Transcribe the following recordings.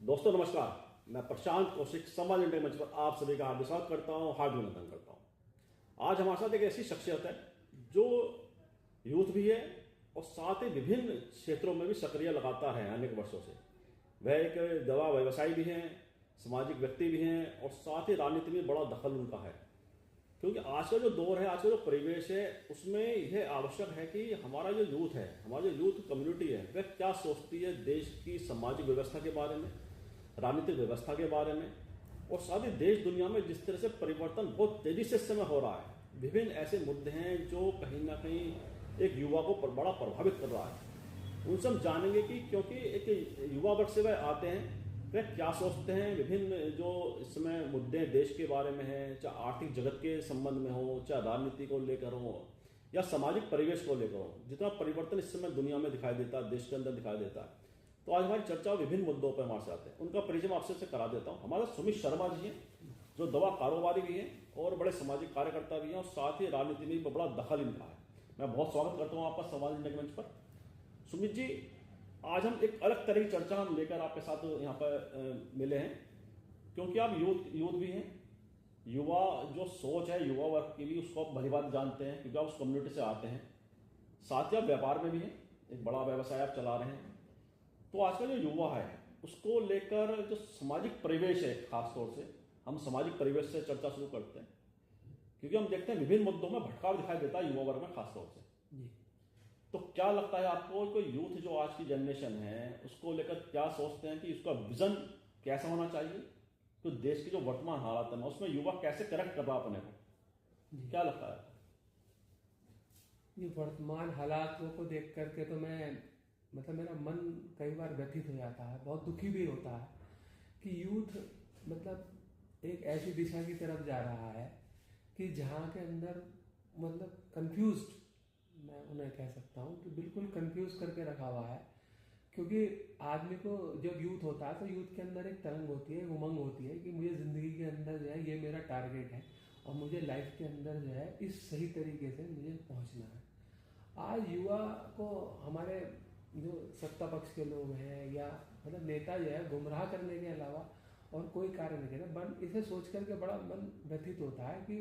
दोस्तों नमस्कार। मैं प्रशांत कौशिक समाज इंडिया मंच पर आप सभी का हार्दिक स्वागत करता हूं, हार्दिक अभिनंदन करता हूं। आज हमारे साथ एक ऐसी शख्सियत है जो यूथ भी है और साथ ही विभिन्न क्षेत्रों में भी सक्रिय लगाता है अनेक वर्षों से। वह एक दवा व्यवसायी भी हैं, सामाजिक व्यक्ति भी हैं और साथ ही राजनीति में बड़ा दखल उनका है। क्योंकि आज का जो दौर है, आज का जो परिवेश है, उसमें यह आवश्यक है कि हमारा जो यूथ है, हमारी जो यूथ कम्युनिटी है, वह क्या सोचती है देश की सामाजिक व्यवस्था के बारे में, राजनीतिक व्यवस्था के बारे में, और साथ ही देश दुनिया में जिस तरह से परिवर्तन बहुत तेजी से इस समय हो रहा है। विभिन्न ऐसे मुद्दे हैं जो कहीं ना कहीं एक युवा को बड़ा प्रभावित कर रहा है। उनसे हम जानेंगे कि क्योंकि एक युवा वर्ग से वह आते हैं, वह क्या सोचते हैं। विभिन्न जो इस समय मुद्दे देश के बारे में हैं, चाहे आर्थिक जगत के संबंध में हो, चाहे राजनीति को लेकर हो या सामाजिक परिवेश को लेकर हो, जितना परिवर्तन इस समय दुनिया में दिखाई देता है, देश के अंदर दिखाई देता है। तो आज हमारी चर्चा विभिन्न मुद्दों पर हमारे साथ है। उनका परिचय मैं आपसे से करा देता हूँ। हमारे सुमित शर्मा जी हैं, जो दवा कारोबारी भी हैं और बड़े सामाजिक कार्यकर्ता भी हैं, और साथ ही राजनीति में भी बड़ा दखल इनका है। मैं बहुत स्वागत करता हूँ आपका समाज इंडिया के मंच पर। सुमित जी, आज हम एक अलग तरह की चर्चा हम लेकर आपके साथ यहाँ पर मिले हैं, क्योंकि आप यूथ भी हैं। युवा जो सोच है युवा वर्ग की भी, उसको आप भली बात जानते हैं क्योंकि आप उस कम्युनिटी से आते हैं। साथ ही आप व्यापार में भी हैं, एक बड़ा व्यवसाय आप चला रहे हैं। तो आज का जो युवा है उसको लेकर जो सामाजिक परिवेश है, खासतौर से हम सामाजिक परिवेश से चर्चा शुरू करते हैं, क्योंकि हम देखते हैं विभिन्न मुद्दों में भटकाव दिखाई देता है युवा वर्ग में खासतौर से जी। तो क्या लगता है आपको कि यूथ जो आज की जनरेशन है उसको लेकर क्या सोचते हैं कि इसका विजन कैसा होना चाहिए, तो देश की जो वर्तमान हालात है उसमें युवा कैसे करेक्ट कर रहा अपने को, क्या लगता है? ये वर्तमान हालातों को देख करके तो मेरा मन कई बार व्यथित हो जाता है, बहुत दुखी भी होता है कि यूथ एक ऐसी दिशा की तरफ जा रहा है कि जहाँ के अंदर कंफ्यूज्ड, मैं उन्हें कह सकता हूँ कि बिल्कुल कंफ्यूज करके रखा हुआ है। क्योंकि आदमी को जब यूथ होता है तो यूथ के अंदर एक तरंग होती है, एक उमंग होती है कि मुझे ज़िंदगी के अंदर जो है ये मेरा टारगेट है और मुझे लाइफ के अंदर जो है इस सही तरीके से मुझे पहुंचना है। आज युवा को हमारे जो सत्ता पक्ष के लोग हैं या नेता जो है गुमराह करने के अलावा और कोई कार्य नहीं करते। इसे सोच करके बड़ा मन व्यथित होता है कि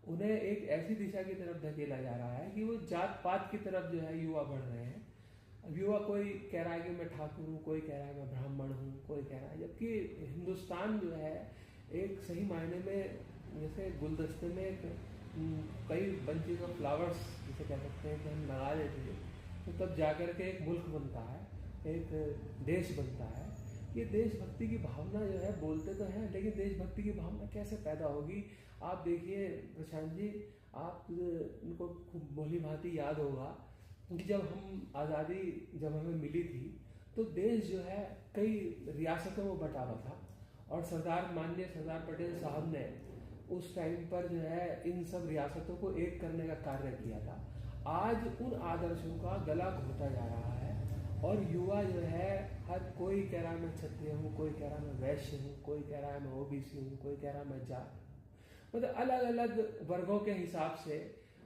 उन्हें एक ऐसी दिशा की तरफ धकेला जा रहा है कि वो जात पात की तरफ जो है युवा बढ़ रहे हैं। अब युवा कोई कह रहा है कि मैं ठाकुर हूँ, कोई कह रहा है मैं ब्राह्मण हूँ, कोई कह रहा है, जबकि हिंदुस्तान जो है एक सही मायने में जैसे गुलदस्ते में कई बंचेस ऑफ फ्लावर्स जिसे कह सकते हैं कि हम लगा देते हैं तो तब जाकर के एक मुल्क बनता है, एक देश बनता है। ये देशभक्ति की भावना जो है, बोलते तो हैं लेकिन देशभक्ति की भावना कैसे पैदा होगी? आप देखिए प्रशांत जी, आप उनको खूब भली भांति याद होगा कि जब हमें मिली थी तो देश जो है कई रियासतों में बटा हुआ था और माननीय सरदार पटेल साहब ने उस टाइम पर जो है इन सब रियासतों को एक करने का कार्य किया था। आज उन आदर्शों का गला घोटा जा रहा है और युवा जो है, हर कोई कह रहा है मैं क्षत्रिय हूँ, कोई कह रहा है मैं वैश्य हूँ, कोई कह रहा है मैं ओबीसी हूँ, कोई कह रहा है मैं जाट, अलग अलग वर्गों के हिसाब से।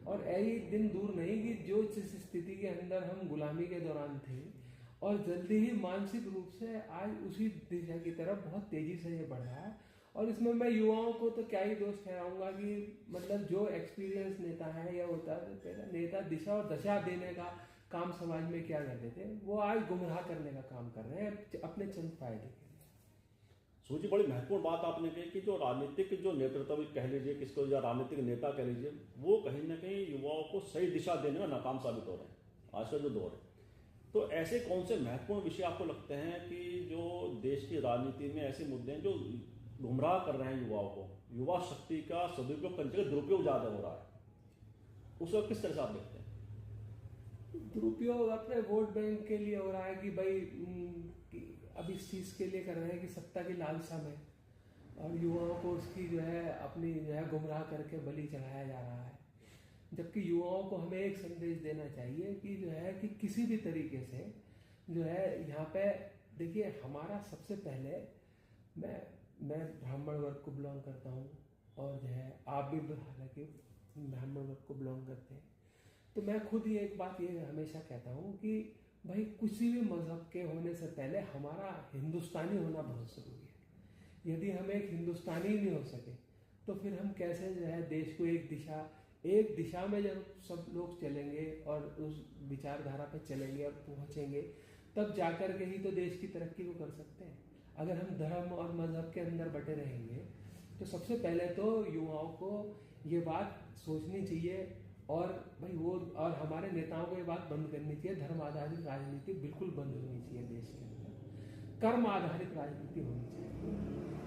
और यही दिन दूर नहीं कि जो जिस स्थिति के अंदर हम गुलामी के दौरान थे और जल्दी ही मानसिक रूप से आज उसी दिशा की तरफ बहुत तेजी से ये बढ़ रहा है। और इसमें मैं युवाओं को तो क्या ही दोष ठहराऊंगा कि जो एक्सपीरियंस नेता है या होता है, पहले नेता दिशा और दशा देने का काम समाज में क्या करते थे, वो आज गुमराह करने का काम कर रहे हैं अपने चंद फायदे के लिए। सूची, बड़ी महत्वपूर्ण बात आपने कही कि जो राजनीतिक जो नेतृत्व कह लीजिए, किसको या राजनीतिक नेता कह लीजिए, वो कहीं ना कहीं युवाओं को सही दिशा देने में नाकाम साबित हो रहे हैं आज का जो दौर है। तो ऐसे कौन से महत्वपूर्ण विषय आपको लगते हैं कि जो देश की राजनीति में ऐसे मुद्दे हैं जो गुमराह कर रहे हैं युवाओं को, युवा शक्ति का सदुपयोग करने का दुरुपयोग ज्यादा हो रहा है, उसको किस तरह से आप देखते हैं? दुरुपयोग अपने वोट बैंक के लिए हो रहा है कि भाई अब इस चीज के लिए कर रहे हैं कि सत्ता की लालसा में, और युवाओं को उसकी जो है अपनी जो है गुमराह करके बलि चढ़ाया जा रहा है। जबकि युवाओं को हमें एक संदेश देना चाहिए कि जो है कि किसी भी तरीके से जो है यहाँ पे देखिए, हमारा सबसे पहले मैं ब्राह्मण वर्ग को बिलोंग करता हूँ और जो है आप भी हालांकि ब्राह्मण वर्ग को बिलोंग करते हैं। तो मैं खुद ही एक बात ये हमेशा कहता हूँ कि भाई किसी भी मजहब के होने से पहले हमारा हिंदुस्तानी होना बहुत ज़रूरी है। यदि हम एक हिंदुस्तानी ही नहीं हो सके तो फिर हम कैसे जो है देश को एक दिशा में जब सब लोग चलेंगे और उस विचारधारा पे चलेंगे और पहुंचेंगे, तब जाकर के ही तो देश की तरक्की को कर सकते हैं। अगर हम धर्म और मजहब के अंदर बटे रहेंगे तो सबसे पहले तो युवाओं को ये बात सोचनी चाहिए, और भाई वो और हमारे नेताओं को ये बात बंद करनी चाहिए, धर्म आधारित राजनीति बिल्कुल बंद होनी चाहिए देश के अंदर। कर्म आधारित राजनीति होनी चाहिए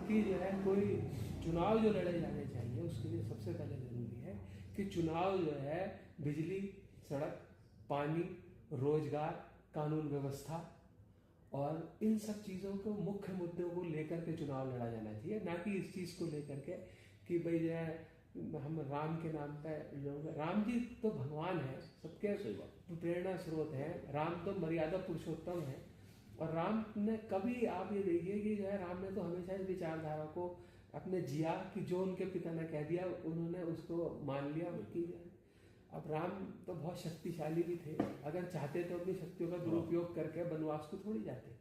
कि जो है कोई चुनाव जो लड़े जाने चाहिए उसके लिए सबसे पहले जरूरी है कि चुनाव जो है बिजली, सड़क, पानी, रोजगार, कानून व्यवस्था और इन सब चीज़ों को मुख्य मुद्दों को लेकर के चुनाव लड़ा जाना चाहिए, ना कि इस चीज़ को लेकर के कि भाई जो है हम राम के नाम पे लोग, राम जी तो भगवान है, सबके प्रेरणा स्रोत है, राम तो मर्यादा पुरुषोत्तम है। और राम ने कभी, आप ये देखिए कि जो है राम ने तो हमेशा इस विचारधारा को अपने जिया कि जो उनके पिता ने कह दिया उन्होंने उसको मान लिया कि अब राम तो बहुत शक्तिशाली भी थे, अगर चाहते तो अपनी शक्तियों का दुरुपयोग करके वनवास को थोड़ी जाते,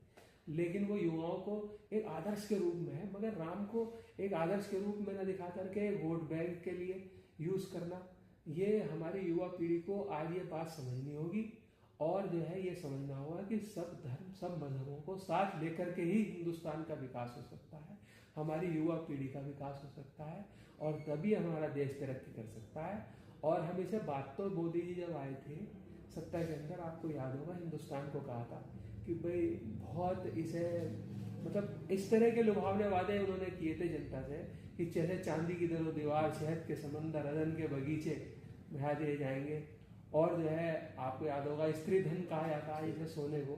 लेकिन वो युवाओं को एक आदर्श के रूप में है, मगर राम को एक आदर्श के रूप में न दिखा करके वोट बैंक के लिए यूज करना, ये हमारी युवा पीढ़ी को आज ये बात समझनी होगी। और जो है ये समझना होगा कि सब धर्म, सब मजहबों को साथ लेकर के ही हिंदुस्तान का विकास हो सकता है, हमारी युवा पीढ़ी का विकास हो सकता है, और तभी हमारा देश तरक्की कर सकता है। और हमेशा बात तो मोदी जी जब आए थे सत्ता के अंदर, आपको याद होगा हिंदुस्तान को कहा था कि भाई बहुत इसे मतलब इस तरह के लुभावने वादे उन्होंने किए थे जनता से कि चाहे चांदी की दरो दीवार, शहद के समंदर, अदन के बगीचे बहा दिए जाएंगे। और जो है आपको याद होगा स्त्री धन कहा जाता है इसे सोने को,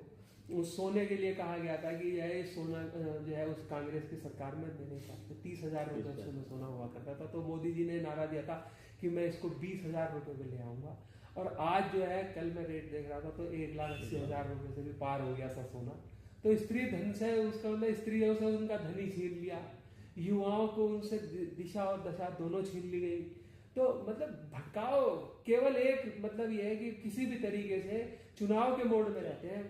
उस सोने के लिए कहा गया था कि यह सोना जो है उस कांग्रेस की सरकार में मेरे हिसाब से 30,000 रुपये में सोना हुआ करता था, तो मोदी जी ने नारा दिया था कि मैं इसको 20,000 रुपये में ले आऊँगा। और आज जो है कल मैं रेट देख रहा था तो 1,80,000 रुपये से भी पार हो गया था सोना। तो स्त्री धन से उसका मतलब स्त्रियों से उनका धन ही छीन लिया, युवाओं को उनसे दिशा और दशा दोनों छीन ली गई। तो मतलब भटकाव केवल एक मतलब यह है कि किसी भी तरीके से चुनाव के मोड में रहते हैं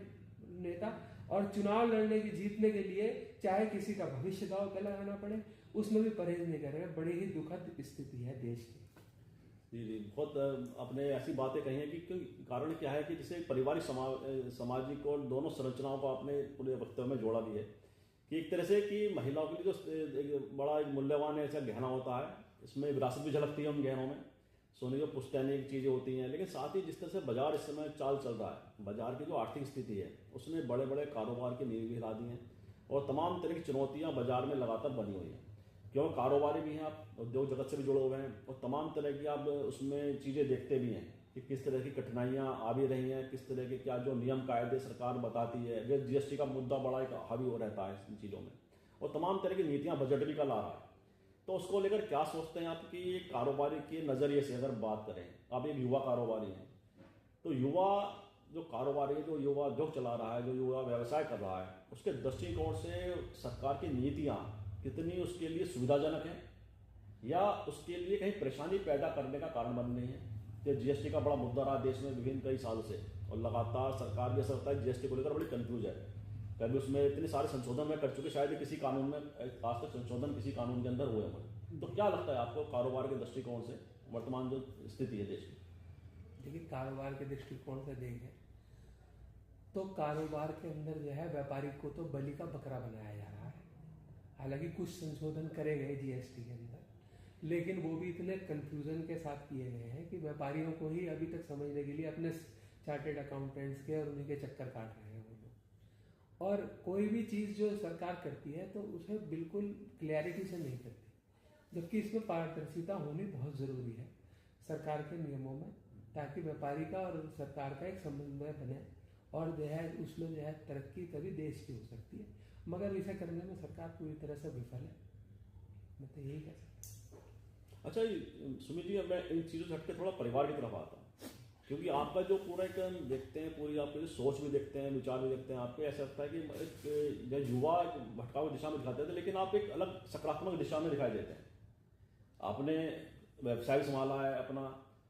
नेता, और चुनाव लड़ने की जीतने के लिए चाहे किसी का भविष्य दांव पे लगाना पड़े उसमें भी परहेज नहीं कर रहे हैं। बड़ी ही दुखद स्थिति है देश की। जी जी, बहुत आपने ऐसी बातें कही हैं कि कारण क्या है कि जैसे पारिवारिक सामाजिक और दोनों संरचनाओं को आपने पूरे वक्तव्य में जोड़ा भी है कि एक तरह से कि महिलाओं के लिए जो एक बड़ा एक मूल्यवान ऐसा गहना होता है, इसमें विरासत भी झलकती है उन गहनों में, सोने की पुश्तैनी चीज़ें होती हैं। लेकिन साथ ही जिस तरह से बाजार इस समय चाल चल रहा है, बाजार की जो आर्थिक स्थिति है उसने बड़े बड़े कारोबार की नींव भी हिला दी हैं, और तमाम तरह की चुनौतियाँ बाजार में लगातार बनी हुई हैं। क्यों कारोबारी भी हैं, आप उद्योग जगत से भी जुड़े हुए हैं, और तमाम तरह की आप उसमें चीज़ें देखते भी हैं कि किस तरह की कठिनाइयाँ आ भी रही हैं, किस तरह के क्या जो नियम कायदे सरकार बताती है। ये जीएसटी का मुद्दा बड़ा एक हावी हो रहता है इन चीज़ों में, और तमाम तरह की नीतियाँ बजट भी का ला रहा है। तो उसको लेकर क्या सोचते हैं आप कि ये कारोबारी के नज़रिए से अगर बात करें, आप एक युवा कारोबारी हैं, तो युवा जो कारोबारी है, जो युवा उद्योग चला रहा है, जो युवा व्यवसाय कर रहा है, उसके दृष्टिकोण से सरकार की नीतियाँ कितनी उसके लिए सुविधाजनक है, या उसके लिए कहीं परेशानी पैदा करने का कारण बन रही है। कि जीएसटी का बड़ा मुद्दा रहा देश में विभिन्न कई सालों से, और लगातार सरकार भी ऐसा लगता है जीएसटी को लेकर बड़ी कंफ्यूज है, कभी उसमें इतने सारे संशोधन में कर चुके, शायद किसी कानून में आज तक संशोधन किसी कानून के अंदर हुए हुए। तो क्या लगता है आपको कारोबार के दृष्टिकोण से वर्तमान जो स्थिति है देश की? देखिए, कारोबार के दृष्टिकोण से देखें तो कारोबार के अंदर जो है व्यापारी को तो बलि का बकरा बनाया जा रहा है। हालांकि कुछ संशोधन करे गए जीएसटी के अंदर, लेकिन वो भी इतने कंफ्यूजन के साथ किए गए हैं कि व्यापारियों को ही अभी तक समझने के लिए अपने चार्टेड अकाउंटेंट्स के और उन्हीं के चक्कर काट रहे हैं वो लोग। और कोई भी चीज़ जो सरकार करती है तो उसे बिल्कुल क्लैरिटी से नहीं करती, जबकि इसमें पारदर्शिता होनी बहुत ज़रूरी है सरकार के नियमों में, ताकि व्यापारी का और सरकार का एक समन्वय बने, और जो है उसमें जो है तरक्की तभी देश की हो सकती है। मगर इसे करने में सरकार पूरी तरह से विफल है, मैं तो यही कह सकता हूँ। अच्छा सुमित जी, मैं इन चीज़ों से हटके थोड़ा परिवार की तरफ आता हूँ, क्योंकि आपका जो पूरा एक देखते हैं, पूरी आपकी जो सोच भी देखते हैं, विचार भी देखते हैं, आपको ऐसा लगता है कि एक युवा भटकाऊ दिशा में दिखाते थे, लेकिन आप एक अलग सकारात्मक दिशा में दिखाई देते हैं। आपने व्यवसाय संभाला है अपना,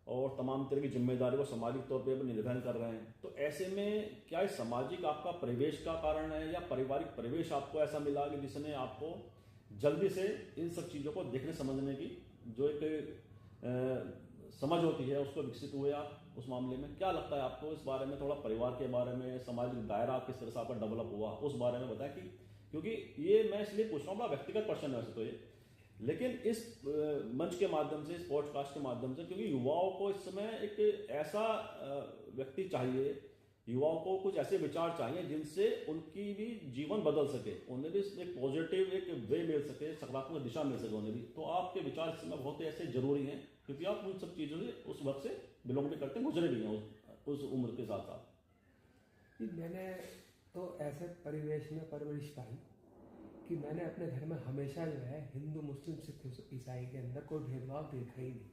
और तमाम तरह की जिम्मेदारी को सामाजिक तौर पे निर्वहन कर रहे हैं। तो ऐसे में क्या ये सामाजिक आपका परिवेश का कारण है या पारिवारिक परिवेश आपको ऐसा मिला कि जिसने आपको जल्दी से इन सब चीज़ों को देखने समझने की जो एक समझ होती है उसको विकसित हुए आप उस मामले में? क्या लगता है आपको इस बारे में? थोड़ा परिवार के बारे में, सामाजिक दायरा किस तरह से आपका डेवलप हुआ उस बारे में बताएं। कि क्योंकि ये मैं इसलिए पूछ रहा हूँ, बड़ा व्यक्तिगत प्रश्न है वैसे तो ये, लेकिन इस मंच के माध्यम से, इस पॉडकास्ट के माध्यम से, क्योंकि युवाओं को इस समय एक ऐसा व्यक्ति चाहिए, युवाओं को कुछ ऐसे विचार चाहिए जिनसे उनकी भी जीवन बदल सके, उन्हें भी एक पॉजिटिव एक वे मिल सके, सकारात्मक दिशा मिल सके उन्हें भी। तो आपके विचार इस समय बहुत ही ऐसे जरूरी हैं क्योंकि आप उन सब चीज़ों से उस वक्त से बिलोंग भी करते हैं, गुजरे भी हैं उस उम्र के साथ साथ। मैंने तो ऐसे परिवेश में परवरिश पाई कि मैंने अपने घर में हमेशा जो है हिंदू, मुस्लिम, सिख, ईसाई के अंदर कोई भेदभाव देखा ही नहीं।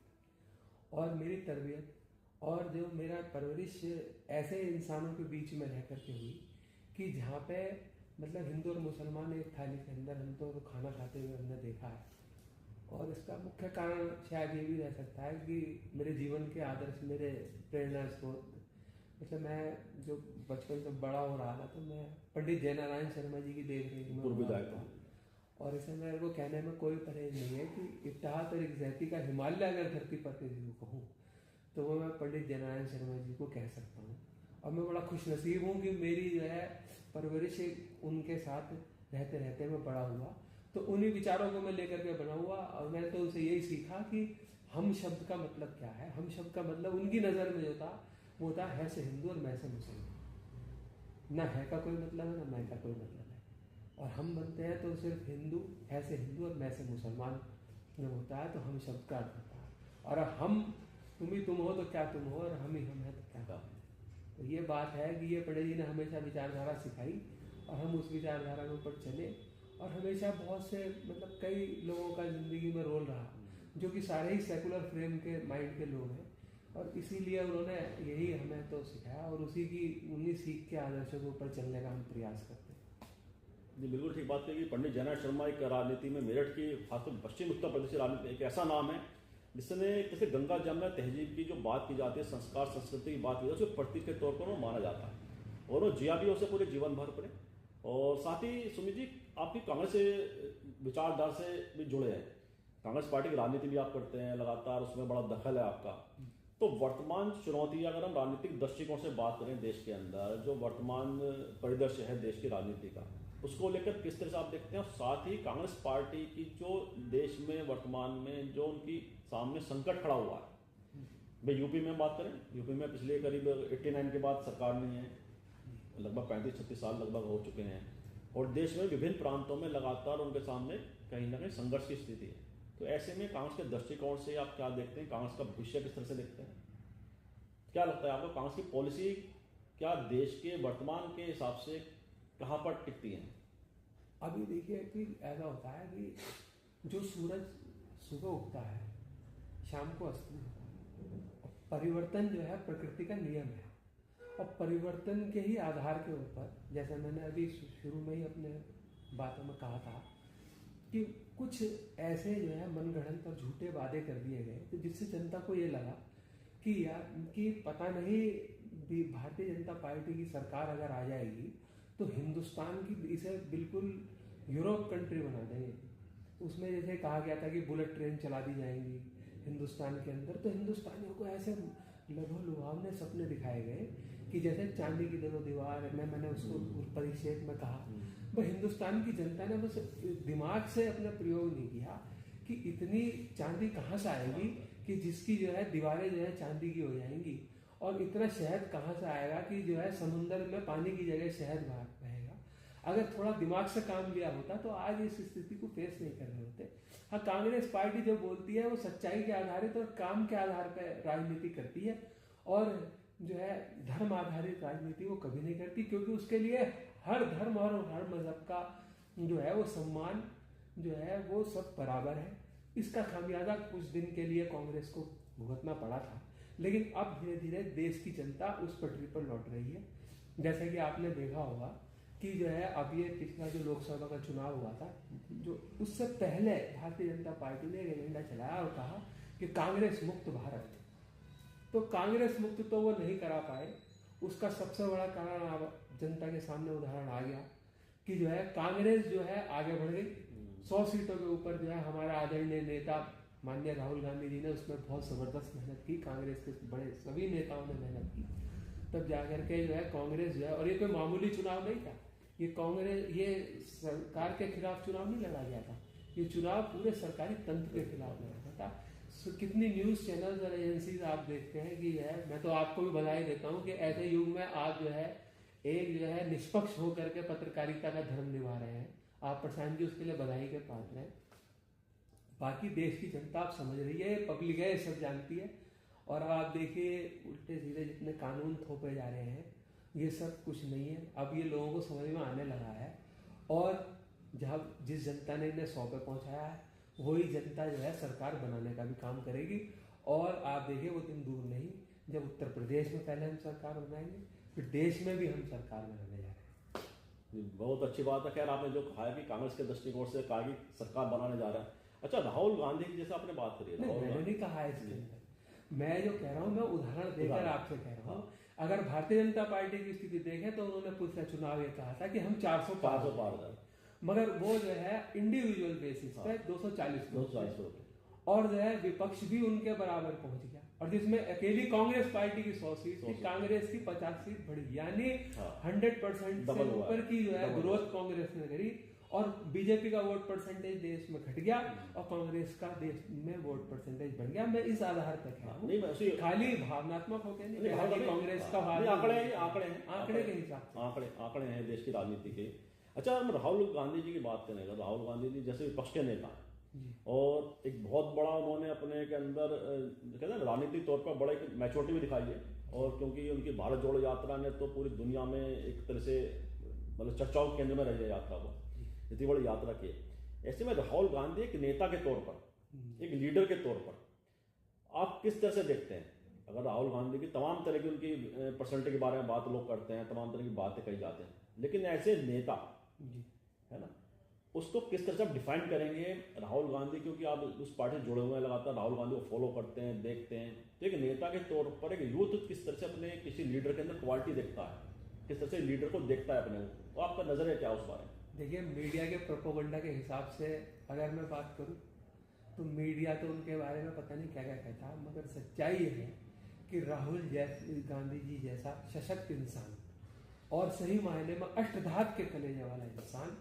और मेरी तरबियत और जो मेरा परवरिश ऐसे इंसानों के बीच में रह करके हुई कि जहाँ पे मतलब हिंदू और मुसलमान एक थाली के अंदर हम तो खाना खाते हुए हमने देखा है। और इसका मुख्य कारण शायद ये भी रह सकता है कि मेरे जीवन के आदर्श, मेरे प्रेरणा स्रोत, मतलब मैं जो बचपन से बड़ा हो रहा था तो मैं पंडित जयनारायण शर्मा जी की देख रेख में पूर्व, और इसे मेरे को कहने में कोई परहेज नहीं है कि इत्तेहाद और यकजहती का हिमालय अगर धरती पर किसी को कहूँ तो वो मैं पंडित जयनारायण शर्मा जी को कह सकता हूँ। और मैं बड़ा खुश नसीब हूँ कि मेरी जो है परवरिश उनके साथ रहते रहते मैं बड़ा हुआ, तो उन्हीं विचारों को मैं लेकर के बना हुआ। और मैंने तो उनसे यही सीखा कि हम शब्द का मतलब क्या है। हम शब्द का मतलब उनकी नज़र में जो था वो था है से हिंदू और मैं से मुसलमान। ना है का कोई मतलब है, ना मैं का कोई मतलब है। और हम बनते हैं तो सिर्फ हिंदू, है से हिंदू और मैं से मुसलमान जब होता है तो हम शब्द का अर्थ होता है। और हम तुम ही तुम हो तो क्या तुम हो, और हम ही हम है तो क्या हम है। तो ये बात है कि ये पंडित जी ने हमेशा विचारधारा सिखाई और हम उस विचारधारा के ऊपर चले। और हमेशा बहुत से मतलब कई लोगों का ज़िंदगी में रोल रहा जो कि सारे ही सेकुलर फ्रेम के माइंड के लोग हैं, और इसीलिए उन्होंने यही हमें तो सिखाया और उन्हीं सीख के आदर्शों के ऊपर चलने का हम प्रयास करते हैं। जी बिल्कुल ठीक बात है कि पंडित जयनारायण शर्मा एक राजनीति में, मेरठ की खासकर पश्चिम उत्तर प्रदेश की राजनीति एक ऐसा नाम है जिसने जैसे गंगा जमुना तहजीब की जो बात की जाती है, संस्कार संस्कृति की बात की जाती है, उसके प्रतीक के तौर पर वो माना जाता है और वो जिया भी उसे पूरे जीवन भर पर। और साथ ही सुमित जी आपकी कांग्रेस से विचारधारा से भी जुड़े हैं, कांग्रेस पार्टी की राजनीति भी आप करते हैं लगातार, उसमें बड़ा दखल है आपका। तो वर्तमान चुनौती, अगर हम राजनीतिक दृष्टिकोण से बात करें देश के अंदर जो वर्तमान परिदृश्य है देश की राजनीति का, उसको लेकर किस तरह से आप देखते हैं? और साथ ही कांग्रेस पार्टी की जो देश में वर्तमान में जो उनकी सामने संकट खड़ा हुआ है, भाई यूपी में बात करें, यूपी में पिछले करीब 89 के बाद सरकार नहीं है, लगभग 35-36 साल लगभग हो चुके हैं, और देश में विभिन्न प्रांतों में लगातार उनके सामने कहीं ना कहीं संघर्ष की स्थिति है। तो ऐसे में कांग्रेस के दृष्टिकोण से आप क्या देखते हैं? कांग्रेस का भविष्य किस तरह से देखते हैं? क्या लगता है आपको कांग्रेस की पॉलिसी क्या देश के वर्तमान के हिसाब से कहाँ पर टिकती है? अभी देखिए कि ऐसा होता है कि जो सूरज सुबह उगता है शाम को अस्त होता है, परिवर्तन जो है प्रकृति का नियम है। और परिवर्तन के ही आधार के ऊपर, जैसे मैंने अभी शुरू में ही अपने बातों में कहा था कि कुछ ऐसे जो है मनगढ़ंत और झूठे वादे कर दिए गए तो जिससे जनता को ये लगा कि यार कि पता नहीं भारतीय जनता पार्टी की सरकार अगर आ जाएगी तो हिंदुस्तान की इसे बिल्कुल यूरोप कंट्री बना देंगे। उसमें जैसे कहा गया था कि बुलेट ट्रेन चला दी जाएंगी हिंदुस्तान के अंदर, तो हिंदुस्तानियों को ऐसे लघु लुभावने सपने दिखाए गए कि जैसे चांदी की दरो दीवार में, मैंने उसको परिक्षेप में कहा, वह हिंदुस्तान की जनता ने बस दिमाग से अपना प्रयोग नहीं किया कि इतनी चांदी कहाँ से आएगी कि जिसकी जो है दीवारें जो है चांदी की हो जाएंगी, और इतना शहद कहाँ से आएगा कि जो है समुंदर में पानी की जगह शहद बहेगा। अगर थोड़ा दिमाग से काम लिया होता तो आज इस स्थिति को फेस नहीं कर रहे होते। हाँ, कांग्रेस पार्टी जो बोलती है वो सच्चाई के आधारित और काम के आधार पर राजनीति करती है, और जो है धर्म आधारित राजनीति वो कभी नहीं करती, क्योंकि उसके लिए हर धर्म और हर मजहब का जो है वो सम्मान जो है वो सब बराबर है। इसका खामियाजा कुछ दिन के लिए कांग्रेस को भुगतना पड़ा था, लेकिन अब धीरे धीरे देश की जनता उस पटरी पर लौट रही है। जैसे कि आपने देखा होगा कि जो है अब ये पिछला जो लोकसभा का चुनाव हुआ था, जो उससे पहले भारतीय जनता पार्टी ने एक एजेंडा चलाया और कहा कि कांग्रेस मुक्त भारत, तो कांग्रेस मुक्त तो वो नहीं करा पाए। उसका सबसे बड़ा कारण अब जनता के सामने उदाहरण आ गया कि जो है कांग्रेस जो है आगे बढ़ गई। 100 सीटों के ऊपर जो है हमारा आदरणीय नेता माननीय राहुल गांधी जी ने उसमें बहुत ज़बरदस्त मेहनत की। कांग्रेस के बड़े सभी नेताओं ने मेहनत की, तब जाकर के जो है कांग्रेस जो है, और ये कोई मामूली चुनाव नहीं था, ये कांग्रेस ये सरकार के खिलाफ चुनाव नहीं लड़ा गया था, ये चुनाव पूरे सरकारी तंत्र के खिलाफ लड़ा था। कितनी न्यूज़ चैनल्स और एजेंसीज आप देखते हैं कि है, मैं तो आपको भी बधाई देता हूँ कि ऐसे युग में आप जो है एक जो है निष्पक्ष होकर के पत्रकारिता का धर्म निभा रहे हैं। आप प्रशांत जी उसके लिए बधाई के पात्र हैं। बाकी देश की जनता आप समझ रही है, पब्लिक है, सब जानती है। और अब आप देखिए उल्टे सीधे जितने कानून थोपे जा रहे हैं ये सब कुछ नहीं है। अब ये लोगों को समझ में आने लगा है, और जब जिस जनता ने इन्हें 100 पे पहुंचाया है वही जनता जो है सरकार बनाने का भी काम करेगी। और आप देखिए वो दिन दूर नहीं जब उत्तर प्रदेश में पहले हम सरकार बनाएंगे, फिर देश में भी हम सरकार बनाने जा रहे हैं। बहुत अच्छी बात है। खैर आपने जो कहा है कि कांग्रेस के दृष्टिकोण से कहा कि सरकार बनाने जा रहा है। अच्छा, राहुल गांधी की जैसे आपने बात करी है, मैंने नहीं कहा है इसके अंदर, मैं जो कह रहा हूँ मैं उदाहरण देकर आपसे कह रहा हूँ। अगर भारतीय जनता पार्टी की स्थिति देखें तो उन्होंने पिछला चुनाव ये कहा था कि हम 400 पार, मगर वो जो है इंडिविजुअल बेसिस पे 240 और जो है विपक्ष भी उनके बराबर पहुंच गया। और जिसमें अकेली कांग्रेस पार्टी की 100 सीट थी, कांग्रेस की 50 सीट बढ़ी, यानी 100% से ऊपर की जो है ग्रोथ कांग्रेस ने करी। और बीजेपी का वोट परसेंटेज देश में घट गया और कांग्रेस का देश में वोट परसेंटेज बढ़ गया। मैं इस आधार पर कह रहा हूँ, खाली भावनात्मक होकर नहीं, कांग्रेस का आंकड़े के हिसाब से आंकड़े हैं देश की राजनीति के। अच्छा, हम राहुल गांधी जी की बात करें तो राहुल गांधी जी जैसे विपक्ष के नेता और एक बहुत बड़ा उन्होंने अपने के अंदर कहते हैं राजनीतिक तौर पर बड़ा एक मैच्योरिटी भी दिखाई है। और क्योंकि उनकी भारत जोड़ो यात्रा ने तो पूरी दुनिया में एक तरह से मतलब चर्चाओं के केंद्र में रही है यात्रा को, इतनी बड़ी यात्रा की। ऐसे में राहुल गांधी एक नेता के तौर पर, एक लीडर के तौर पर आप किस तरह से देखते हैं? अगर राहुल गांधी की तमाम तरह की उनकी पर्सनैलिटी के बारे में बात लोग करते हैं, तमाम तरह की बातें कही जाते हैं, लेकिन ऐसे नेता है ना, उसको किस तरह से आप डिफाइन करेंगे राहुल गांधी? क्योंकि आप उस पार्टी से जुड़े हुए हैं, लगातार राहुल गांधी को फॉलो करते हैं, देखते हैं, तो एक नेता के तौर पर एक यूथ किस तरह से अपने किसी लीडर के अंदर क्वालिटी देखता है, किस तरह से लीडर को देखता है अपने को, तो आपका नजरिया क्या उस बारे में? देखिए, मीडिया के प्रोपोगंडा के हिसाब से अगर मैं बात करूं तो मीडिया तो उनके बारे में पता नहीं क्या क्या कहता है, मगर सच्चाई ये है कि राहुल गांधी जी जैसा सशक्त इंसान और सही मायने में अष्टधात के कलेजे वाला इंसान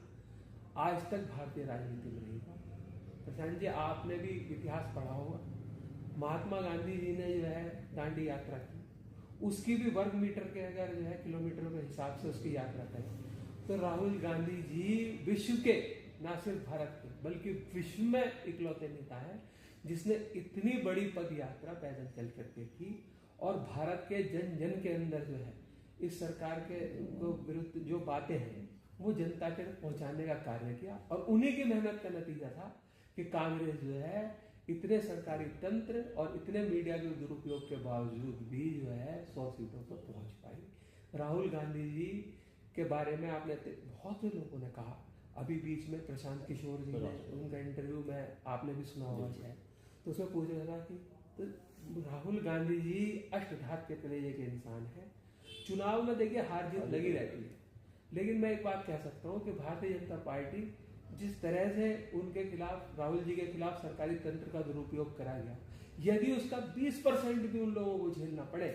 आज तक भारतीय राजनीति में नहीं था। प्रशांत जी, आपने भी इतिहास पढ़ा होगा, महात्मा गांधी जी ने जो है दांडी यात्रा की, उसकी भी वर्ग मीटर के अगर जो है किलोमीटर के हिसाब से उसकी यात्रा करें तो राहुल गांधी जी विश्व के, ना सिर्फ भारत के बल्कि विश्व में इकलौते नेता हैं जिसने इतनी बड़ी पद यात्रा पैदल चल करके की और भारत के जन जन के अंदर जो है इस सरकार के विरुद्ध जो बातें हैं वो जनता के पहुंचाने का कार्य किया। और उन्हीं की मेहनत का नतीजा था कि कांग्रेस जो है इतने सरकारी तंत्र और इतने मीडिया के दुरुपयोग के बावजूद भी जो है 100 सीटों पर पहुंच पाई। राहुल गांधी जी के बारे में आपने बहुत से लोगों ने कहा, अभी बीच में प्रशांत किशोर जी ने उनका इंटरव्यू में आपने भी सुना होगा शायद, तो उसमें पूछा था कि तो राहुल गांधी जी अष्टधात के कलेजे के इंसान हैं। चुनाव में देखिए हार जीत लगी रहती है, लेकिन मैं एक बात कह सकता हूँ कि भारतीय जनता पार्टी जिस तरह से उनके खिलाफ, राहुल जी के खिलाफ सरकारी तंत्र का दुरुपयोग करा गया, यदि उसका 20% भी उन लोगों को झेलना पड़े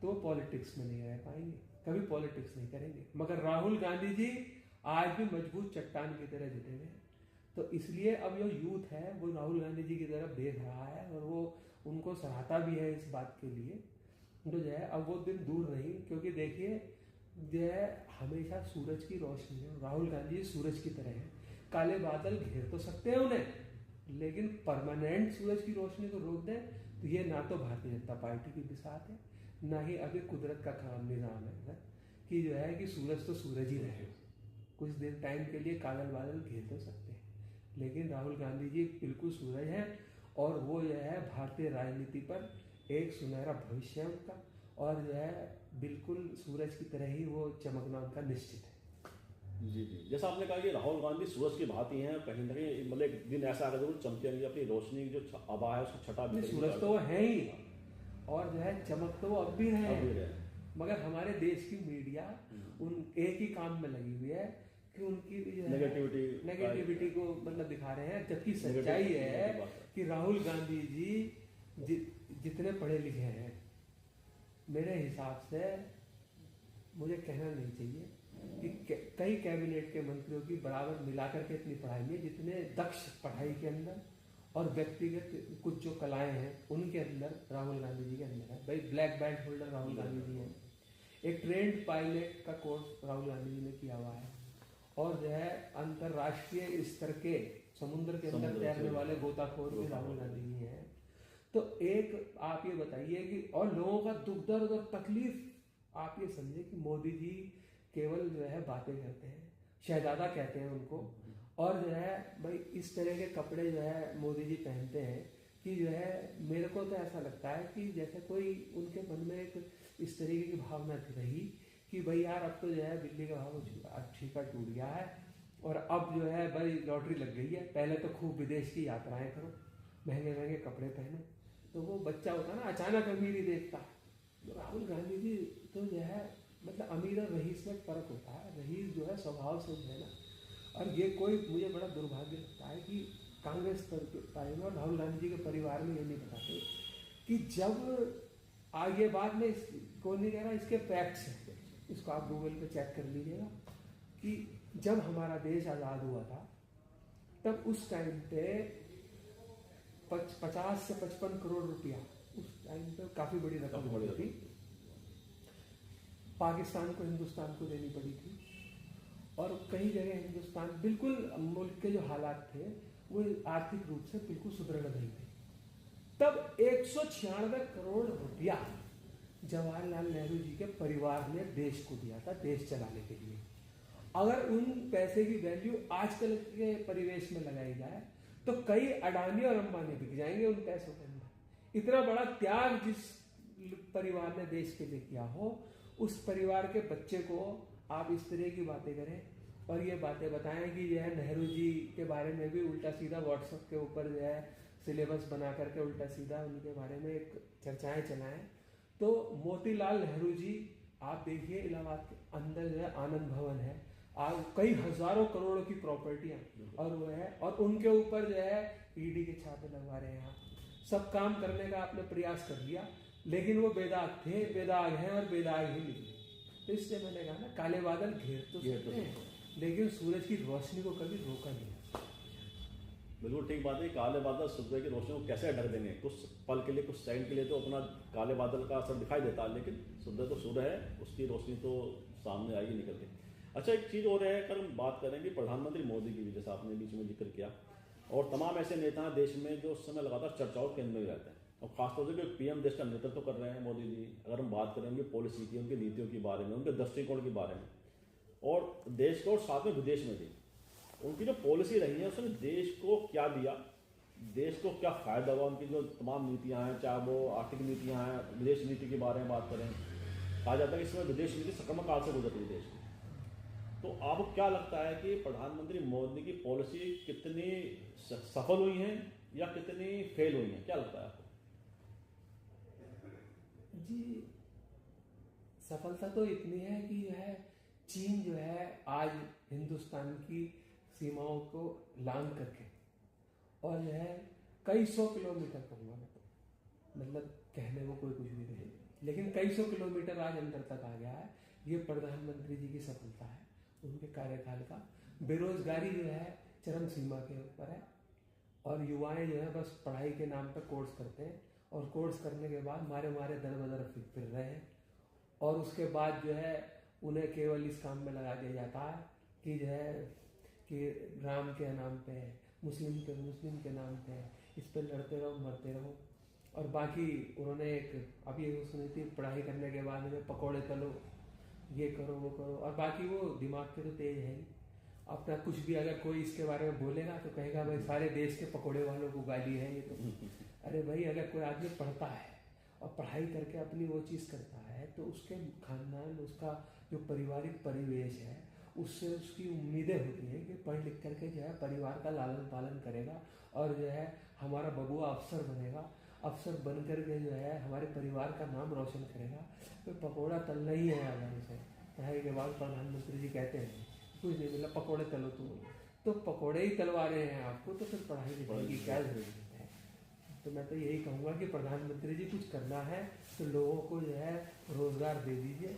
तो वो पॉलिटिक्स में नहीं रह पाएंगे, कभी पॉलिटिक्स नहीं करेंगे। मगर राहुल गांधी जी आज भी मजबूत चट्टान की तरह जुटे हुए हैं। तो इसलिए अब जो यूथ है वो राहुल गांधी जी की तरफ देख रहा है और वो उनको सराहता भी है इस बात के लिए। तो जो है अब वो दिन दूर नहीं, क्योंकि देखिए जो है हमेशा सूरज की रोशनी है, राहुल गांधी जी सूरज की तरह है। काले बादल घेर तो सकते हैं उन्हें, लेकिन परमानेंट सूरज की रोशनी को रोक दें तो ये ना तो भारतीय जनता पार्टी की बिसात है, ना ही अभी कुदरत का काम निज़ाम है कि जो है कि सूरज तो सूरज ही रहे, कुछ देर टाइम के लिए काले बादल घेर तो सकते हैं, लेकिन राहुल गांधी जी बिल्कुल सूरज हैं और वो जो है भारतीय राजनीति पर एक सुनहरा भविष्य है उनका, और जो है बिल्कुल सूरज की तरह ही वो चमकना उनका निश्चित है। जी जी, जैसा आपने कहा कि राहुल गांधी सूरज की भांति हैं, कहीं ना कहीं मतलब एक दिन ऐसा आएगा जरूर चमकेंगे, अपनी रोशनी की जो आभा है उसकी छटा भी, सूरज तो वो है ही। और जो है चमक तो वो अब भी रहे अब भी हैं, रहे। मगर हमारे देश की मीडिया उन एक ही काम में लगी हुई है कि उनकी जो है नेगेटिविटी को मतलब दिखा रहे हैं, जबकि सच्चाई है कि राहुल गांधी जी जितने पढ़े लिखे हैं, मेरे हिसाब से मुझे कहना नहीं चाहिए कि कई कैबिनेट के मंत्रियों की बराबर मिलाकर के इतनी पढ़ाई नहीं है जितने दक्ष पढ़ाई के अंदर और व्यक्तिगत कुछ जो कलाएं हैं उनके अंदर राहुल गांधी जी के अंदर है। भाई black belt holder Rahul Gandhi ji हैं, एक ट्रेंड पायलट का कोर्स राहुल गांधी जी ने किया हुआ है, और जो है अंतरराष्ट्रीय स्तर के समुद्र के अंदर तैरने वाले गोताखोर भी राहुल गांधी जी हैं। तो एक आप ये बताइए कि और लोगों का दुख दर्द और तकलीफ आप ये समझे कि मोदी जी केवल जो है बातें करते हैं, शहजादा कहते हैं उनको, और जो है भाई इस तरह के कपड़े जो है मोदी जी पहनते हैं कि जो है मेरे को तो ऐसा लगता है कि जैसे कोई उनके मन में एक इस तरीके की भावना रही कि भाई यार अब तो जो है दिल्ली का भाव ठीका टूट गया है और अब जो है भाई लॉटरी लग गई है, पहले तो खूब विदेश की यात्राएं करो, महंगे महंगे कपड़े पहनो। तो वो बच्चा होता ना अचानक अमीरी देखता, तो राहुल गांधी जी तो जो है मतलब अमीर और रईस में फर्क होता है, रईस जो है स्वभाव से जो है ना, और ये कोई मुझे बड़ा दुर्भाग्य लगता है कि कांग्रेस पार्टी में और राहुल गांधी जी के परिवार में ये नहीं बताते कि जब आगे बाद में कोई नहीं कह रहा, इसके फैक्ट्स हैं, इसको आप गूगल पे चेक कर लीजिएगा कि जब हमारा देश आज़ाद हुआ था तब उस टाइम पे 50 से 55 करोड़ रुपया उस टाइम पे काफ़ी बड़ी रकम होती थी, पाकिस्तान को हिंदुस्तान को देनी पड़ी थी, और कई जगह हिंदुस्तान बिल्कुल मुल्क के जो हालात थे वो आर्थिक रूप से बिल्कुल सुदृढ़ नहीं थे। तब 196 करोड़ रुपया जवाहरलाल नेहरू जी के परिवार ने देश को दिया था देश चलाने के लिए। अगर उन पैसे की वैल्यू आजकल के परिवेश में लगाई जाए तो कई अडानी और अंबानी बिक जाएंगे उन पैसों के अंदर। इतना बड़ा त्याग जिस परिवार ने देश के लिए किया हो, उस परिवार के बच्चे को आप इस तरह की बातें करें और ये बातें बताएं कि जो है नेहरू जी के बारे में भी उल्टा सीधा व्हाट्सएप के ऊपर जो है सिलेबस बना करके उल्टा सीधा उनके बारे में एक चर्चाएं चलाएं। तो मोतीलाल नेहरू जी आप देखिए इलाहाबाद के अंदर जो है आनंद भवन है, कई हजारों करोड़ों की प्रॉपर्टियां और वो है, और उनके ऊपर जो है ईडी के छापे लगवा रहे हैं। आप सब काम करने का आपने प्रयास कर लिया, लेकिन वो बेदाग थे, बेदाग हैं और बेदाग ही निकले। तो इससे मैंने कहा ना, काले बादल घेर तो सकते हैं लेकिन सूरज की रोशनी को कभी रोका नहीं। बिल्कुल ठीक बात है। काले बादल सूरज की रोशनी को कैसे ढक देंगे, कुछ पल के लिए कुछ सेकंड के लिए तो अपना काले बादल का असर दिखाई देता है, लेकिन सूरज तो सूर्य है, उसकी रोशनी तो सामने आएगी निकल के। अच्छा, एक चीज़ और है, कल हम बात करेंगे प्रधानमंत्री मोदी की भी, जैसा आपने बीच में जिक्र किया, और तमाम ऐसे नेता हैं देश में जो उस समय लगातार चर्चाओं के केंद्र में रहते हैं, और खासतौर से जो पीएम देश का नेतृत्व कर रहे हैं मोदी जी। अगर हम बात करेंगे पॉलिसी की, उनकी नीतियों के बारे में, उनके दृष्टिकोण के बारे में, और देश को और साथ में विदेश में भी उनकी जो पॉलिसी रही है उसने देश को क्या दिया, देश को क्या फ़ायदा हुआ, उनकी जो तमाम नीतियाँ हैं, चाहे वो आर्थिक नीतियाँ हैं, विदेश नीति के बारे में बात करें, कहा जाता है कि इसमें विदेश नीति संक्रमण काल से गुजर रही है देश की। तो आपको क्या लगता है कि प्रधानमंत्री मोदी की पॉलिसी कितनी सफल हुई है या कितनी फेल हुई है, क्या लगता है आपको? जी, सफलता तो इतनी है कि जो है चीन जो है आज हिंदुस्तान की सीमाओं को लांघ करके, और जो है कई सौ किलोमीटर कहूँगा मैं, तो मतलब कहने को कोई कुछ भी कहे, लेकिन कई सौ किलोमीटर आज अंदर तक आ गया है। ये प्रधानमंत्री जी की सफलता है उनके कार्यकाल का। बेरोजगारी जो है चरम सीमा के ऊपर है, और युवाएं जो है बस पढ़ाई के नाम पर कोर्स करते हैं, और कोर्स करने के बाद मारे मारे दर बदर फिर रहे हैं, और उसके बाद जो है उन्हें केवल इस काम में लगा दिया जाता है कि जो है कि राम के नाम पे, मुस्लिम के नाम पे, इस पे लड़ते रहो मरते रहो। और बाकी उन्होंने एक अभी ये सुनी थी, पढ़ाई करने के बाद में पकौड़े तलो, ये करो वो करो, और बाकी वो दिमाग के तो तेज है ही, अपना कुछ भी अगर कोई इसके बारे में बोलेगा तो कहेगा भाई सारे देश के पकौड़े वालों को गाली है ये तो। अरे भाई, अगर कोई आदमी पढ़ता है और पढ़ाई करके अपनी वो चीज़ करता है तो उसके खानदान, उसका जो पारिवारिक परिवेश है, उससे उसकी उम्मीदें होती हैं कि पढ़ लिख करके जो है परिवार का लालन पालन करेगा और जो है हमारा बबुआ अफसर बनेगा। अफसर बन करके जो है हमारे परिवार का नाम रोशन करेगा, तो पकौड़ा तलना ही है अगर उसे। पढ़ाई के बाद प्रधानमंत्री जी कहते हैं कुछ नहीं मिला, पकौड़े तलो तुम, तो पकौड़े ही तलवा रहे हैं आपको, तो फिर पढ़ाई लिखाई की क्या जरूरत है। तो मैं तो यही कहूँगा कि प्रधानमंत्री जी कुछ करना है तो लोगों को जो है रोजगार दे दीजिए,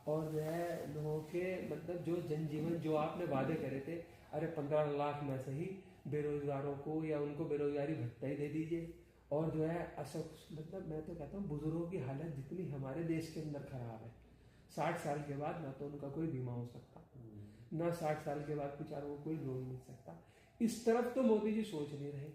और जो है लोगों के मतलब जो जनजीवन जो आपने वादे करे थे, अरे 15 लाख में से ही बेरोजगारों को या उनको बेरोजगारी भत्ता ही दे दीजिए। और जो है मतलब मैं तो कहता हूँ बुजुर्गों की हालत जितनी हमारे देश के अंदर खराब है, 60 साल के बाद ना तो उनका कोई बीमा हो सकता, ना 60 साल के बाद बेचारों को कोई लोन मिल सकता। इस तरफ तो मोदी जी सोच नहीं रहे।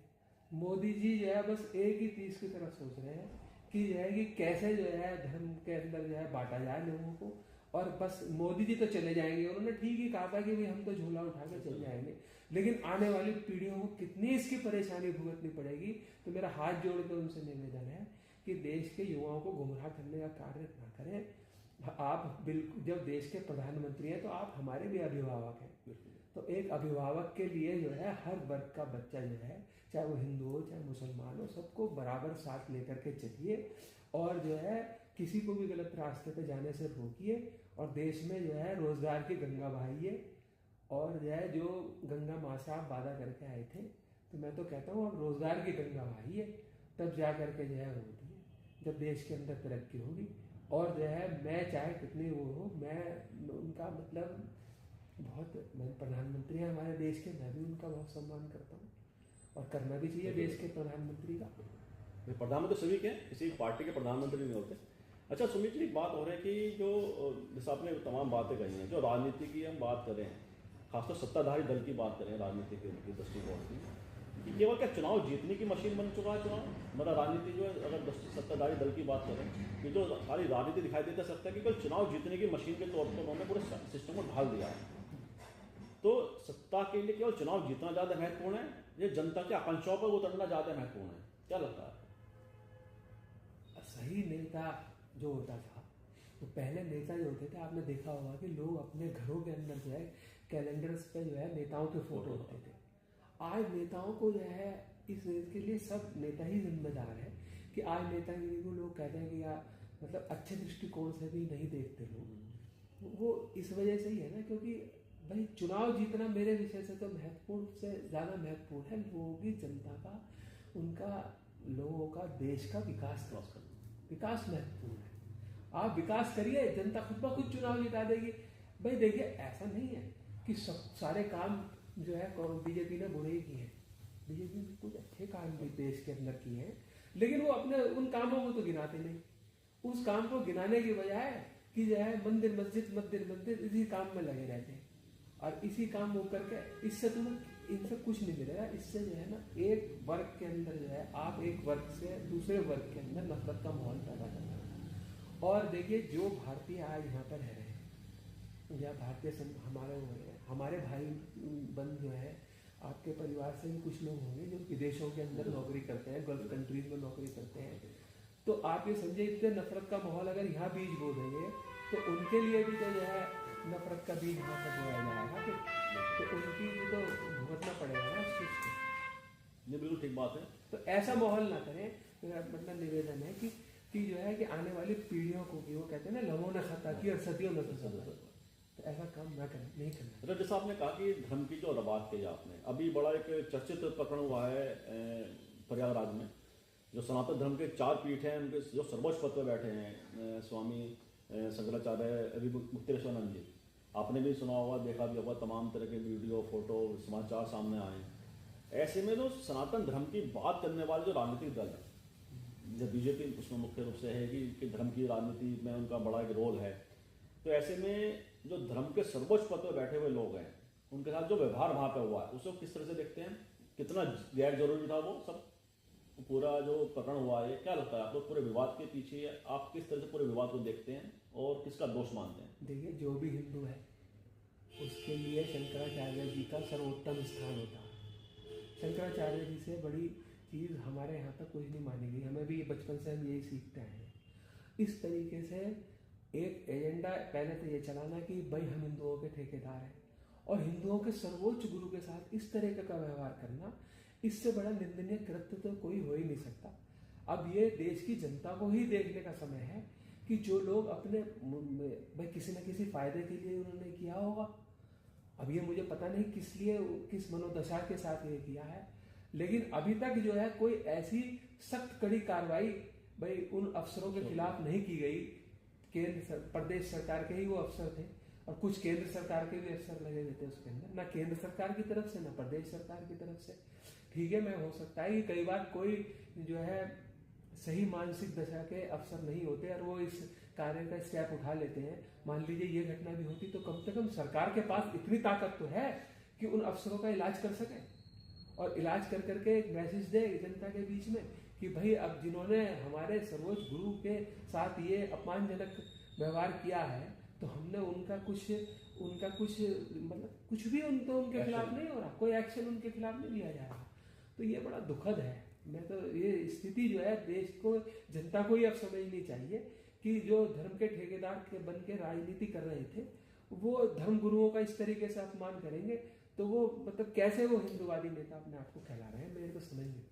मोदी जी जो है बस एक ही चीज की तरफ सोच रहे हैं कि जो है कि कैसे जो है धर्म के अंदर जो है बांटा जाए लोगों को, और बस मोदी जी तो चले जाएंगे, उन्होंने ठीक ही कहा था कि भाई हम तो झोला उठा के चले जाएंगे, लेकिन आने वाली पीढ़ियों को कितनी इसकी परेशानी भुगतनी पड़ेगी। तो मेरा हाथ जोड़ कर उनसे निवेदन है कि देश के युवाओं को गुमराह करने का कार्य ना करें। आप बिल्कुल जब देश के प्रधानमंत्री हैं तो आप हमारे भी अभिभावक हैं, तो एक अभिभावक के लिए जो है हर वर्ग का बच्चा जो है, चाहे वो हिंदू हो चाहे मुसलमान हो, सबको बराबर साथ लेकर के चलिए, और जो है किसी को भी गलत रास्ते पे जाने से रोकिए, और देश में जो है रोजगार की गंगा बहाइए। और जो है जो गंगा माँ से आप वादा करके आए थे, तो मैं तो कहता हूँ आप रोजगार की गंगा बहाइए, तब जा करके जो है होती है, जब देश के अंदर तरक्की होगी। और जो है मैं चाहे कितनी वो हो, मैं उनका मतलब बहुत, मैं प्रधानमंत्री हैं हमारे देश के, मैं भी उनका बहुत सम्मान करता हूँ, और करना भी चाहिए देश के प्रधानमंत्री का। प्रधानमंत्री सभी के, किसी पार्टी के प्रधानमंत्री नहीं होते। अच्छा सुमित जी, एक बात हो रही है कि जो जैसे आपने तमाम बातें कही हैं, जो राजनीति की हम बात करें, खासतौर सत्ताधारी दल की बात करें राजनीति के दृष्टिकोण की, कि केवल क्या चुनाव जीतने की मशीन बन चुका है चुनाव, मतलब राजनीति जो है, अगर सत्ताधारी दल की बात करें कि जो सारी राजनीति दिखाई देता सकता है कि केवल चुनाव जीतने की मशीन के तौर पर उन्होंने पूरे सिस्टम को ढाल दिया है। तो सत्ता के लिए केवल चुनाव जीतना ज़्यादा महत्वपूर्ण है, ये जनता की आकांक्षाओं पर उतरना ज़्यादा महत्वपूर्ण है, क्या लगता है? सही नेता जो होता था, तो पहले नेता जो होते थे आपने देखा होगा कि लोग अपने घरों के अंदर जो है कैलेंडर्स पे जो है नेताओं के फोटो होते थे। आज नेताओं को जो है इस देश के लिए सब नेता ही जिम्मेदार है, कि आज नेतागिरी को लोग कहते हैं कि यार मतलब अच्छे दृष्टिकोण से भी नहीं देखते लोग। वो इस वजह से ही है ना, क्योंकि भाई चुनाव जीतना मेरे विषय से तो महत्वपूर्ण से ज़्यादा महत्वपूर्ण है लोगों की, जनता का, उनका, लोगों का, देश का विकास करना। विकास महत्वपूर्ण है, आप विकास करिए, जनता खुद ब खुद चुनाव जिता देगी। भाई देखिए ऐसा नहीं है कि सब सारे काम जो है बीजेपी ने बुरे ही किए हैं, बीजेपी ने कुछ अच्छे काम भी देश के अंदर किए हैं, लेकिन वो अपने उन कामों को तो गिनाते नहीं। उस काम को गिनाने की बजाय कि जो है मंदिर मस्जिद इसी काम में लगे रहते हैं, और इसी काम वो करके इससे तुम्हें इनसे कुछ नहीं मिलेगा। इससे जो है ना एक वर्ग के अंदर जो है आप एक वर्ग से दूसरे वर्ग के अंदर नफरत का माहौल पैदा करना। और देखिए जो भारतीय आज यहाँ पर रह रहे हैं या भारतीय हमारे भाई बंद जो है, आपके परिवार से भी कुछ लोग होंगे जो विदेशों के अंदर नौकरी करते हैं, गल्फ कंट्रीज में नौकरी करते हैं, तो आप ये समझे इतने नफरत का माहौल अगर यहाँ बीज बो देंगे तो उनके लिए भी तो जो है नफरत का बीज यहाँ पर बोया जाएगा, तो उनकी भी तो भुगतना पड़ेगा ना उस चीज़ को। ये बिल्कुल ठीक बात है। तो ऐसा माहौल ना करें। मेरा मतलब निवेदन है कि जो है कि आने वाली पीढ़ियों को भी, वो कहते हैं ना लोगों ने खता की और सदियों में तो ऐसा काम ना करें, नहीं करना। मतलब जैसा आपने कहा कि धर्म की जो बात कही आपने, अभी बड़ा एक चर्चित प्रकरण हुआ है प्रयागराज में, जो सनातन धर्म के 4 पीठ हैं, उनके जो सर्वोच्च पद पर बैठे हैं स्वामी शंकराचार्य मुक्तेश्वरानंद जी, आपने भी सुना होगा, देखा भी होगा, तमाम तरह के वीडियो फोटो समाचार सामने आए। ऐसे में जो सनातन धर्म की बात करने वाले जो राजनीतिक दल है, जब बीजेपी उसमें मुख्य रूप से है कि धर्म की राजनीति में उनका बड़ा एक रोल है, तो ऐसे में जो धर्म के सर्वोच्च पद पर बैठे हुए लोग हैं, उनके साथ जो व्यवहार वहाँ पे हुआ है उसको किस तरह से देखते हैं? कितना गैर जरूरी था वो सब पूरा जो प्रकरण हुआ है? क्या लगता है आपको पूरे विवाद के पीछे आप किस तरह से पूरे विवाद को देखते हैं और किसका दोष मानते हैं? देखिए जो भी हिंदू है उसके लिए शंकराचार्य जी का सर्वोत्तम स्थान होता है। शंकराचार्य जी से बड़ी चीज़ हमारे यहाँ तक कुछ नहीं मानी गई, हमें भी बचपन से हम यही सीखते हैं। इस तरीके से एक एजेंडा पहले तो ये चलाना कि भाई हम हिंदुओं के ठेकेदार हैं, और हिंदुओं के सर्वोच्च गुरु के साथ इस तरह का व्यवहार करना, इससे बड़ा निंदनीय कृत्य तो कोई हो ही नहीं सकता। अब ये देश की जनता को ही देखने का समय है कि जो लोग अपने भाई किसी न किसी फायदे के लिए उन्होंने किया होगा। अब ये मुझे पता नहीं किस लिए, किस मनोदशा के साथ ये किया है, लेकिन अभी तक जो है कोई ऐसी सख्त कड़ी कार्रवाई भाई उन अफसरों के खिलाफ नहीं की गई। प्रदेश सरकार के ही वो अफसर थे और कुछ केंद्र सरकार के भी अफसर लगे हुए थे उसके अंदर, ना केंद्र सरकार की तरफ से ना प्रदेश सरकार की तरफ से। ठीक है, मैं हो सकता है कि कई बार कोई जो है सही मानसिक दशा के अफसर नहीं होते और वो इस कार्य का स्टेप उठा लेते हैं। मान लीजिए ये घटना भी होती तो कम से कम सरकार के पास इतनी ताकत तो है कि उन अफसरों का इलाज कर सके और इलाज कर करके एक मैसेज दे जनता के बीच में कि भाई अब जिन्होंने हमारे सर्वोच्च गुरु के साथ ये अपमानजनक व्यवहार किया है तो हमने उनका कुछ मतलब कुछ भी उनके खिलाफ नहीं हो रहा, कोई एक्शन उनके खिलाफ नहीं लिया जा रहा। तो ये बड़ा दुखद है। मैं तो ये स्थिति जो है देश को, जनता को ही अब समझनी चाहिए कि जो धर्म के ठेकेदार के बन के राजनीति कर रहे थे वो धर्म गुरुओं का इस तरीके से अपमान करेंगे तो वो मतलब कैसे वो हिंदूवादी नेता अपने आप को कहला रहे हैं, मेरे को समझ नहीं।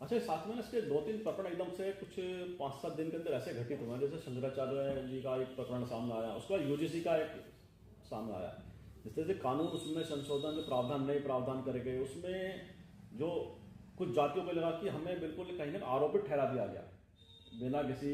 अच्छा, साथ में ना इसके 2-3 प्रकरण एकदम से कुछ 5-7 दिन के अंदर ऐसे घटित हुए, जैसे शंकराचार्य जी का एक प्रकरण सामने आया, उसके बाद यूजीसी का एक सामने आया, जिस तरह से कानून उसमें संशोधन के प्रावधान नए प्रावधान करे गए, उसमें जो कुछ जातियों को लगा कि हमें बिल्कुल कहीं ना आरोपित ठहरा दिया गया, बिना किसी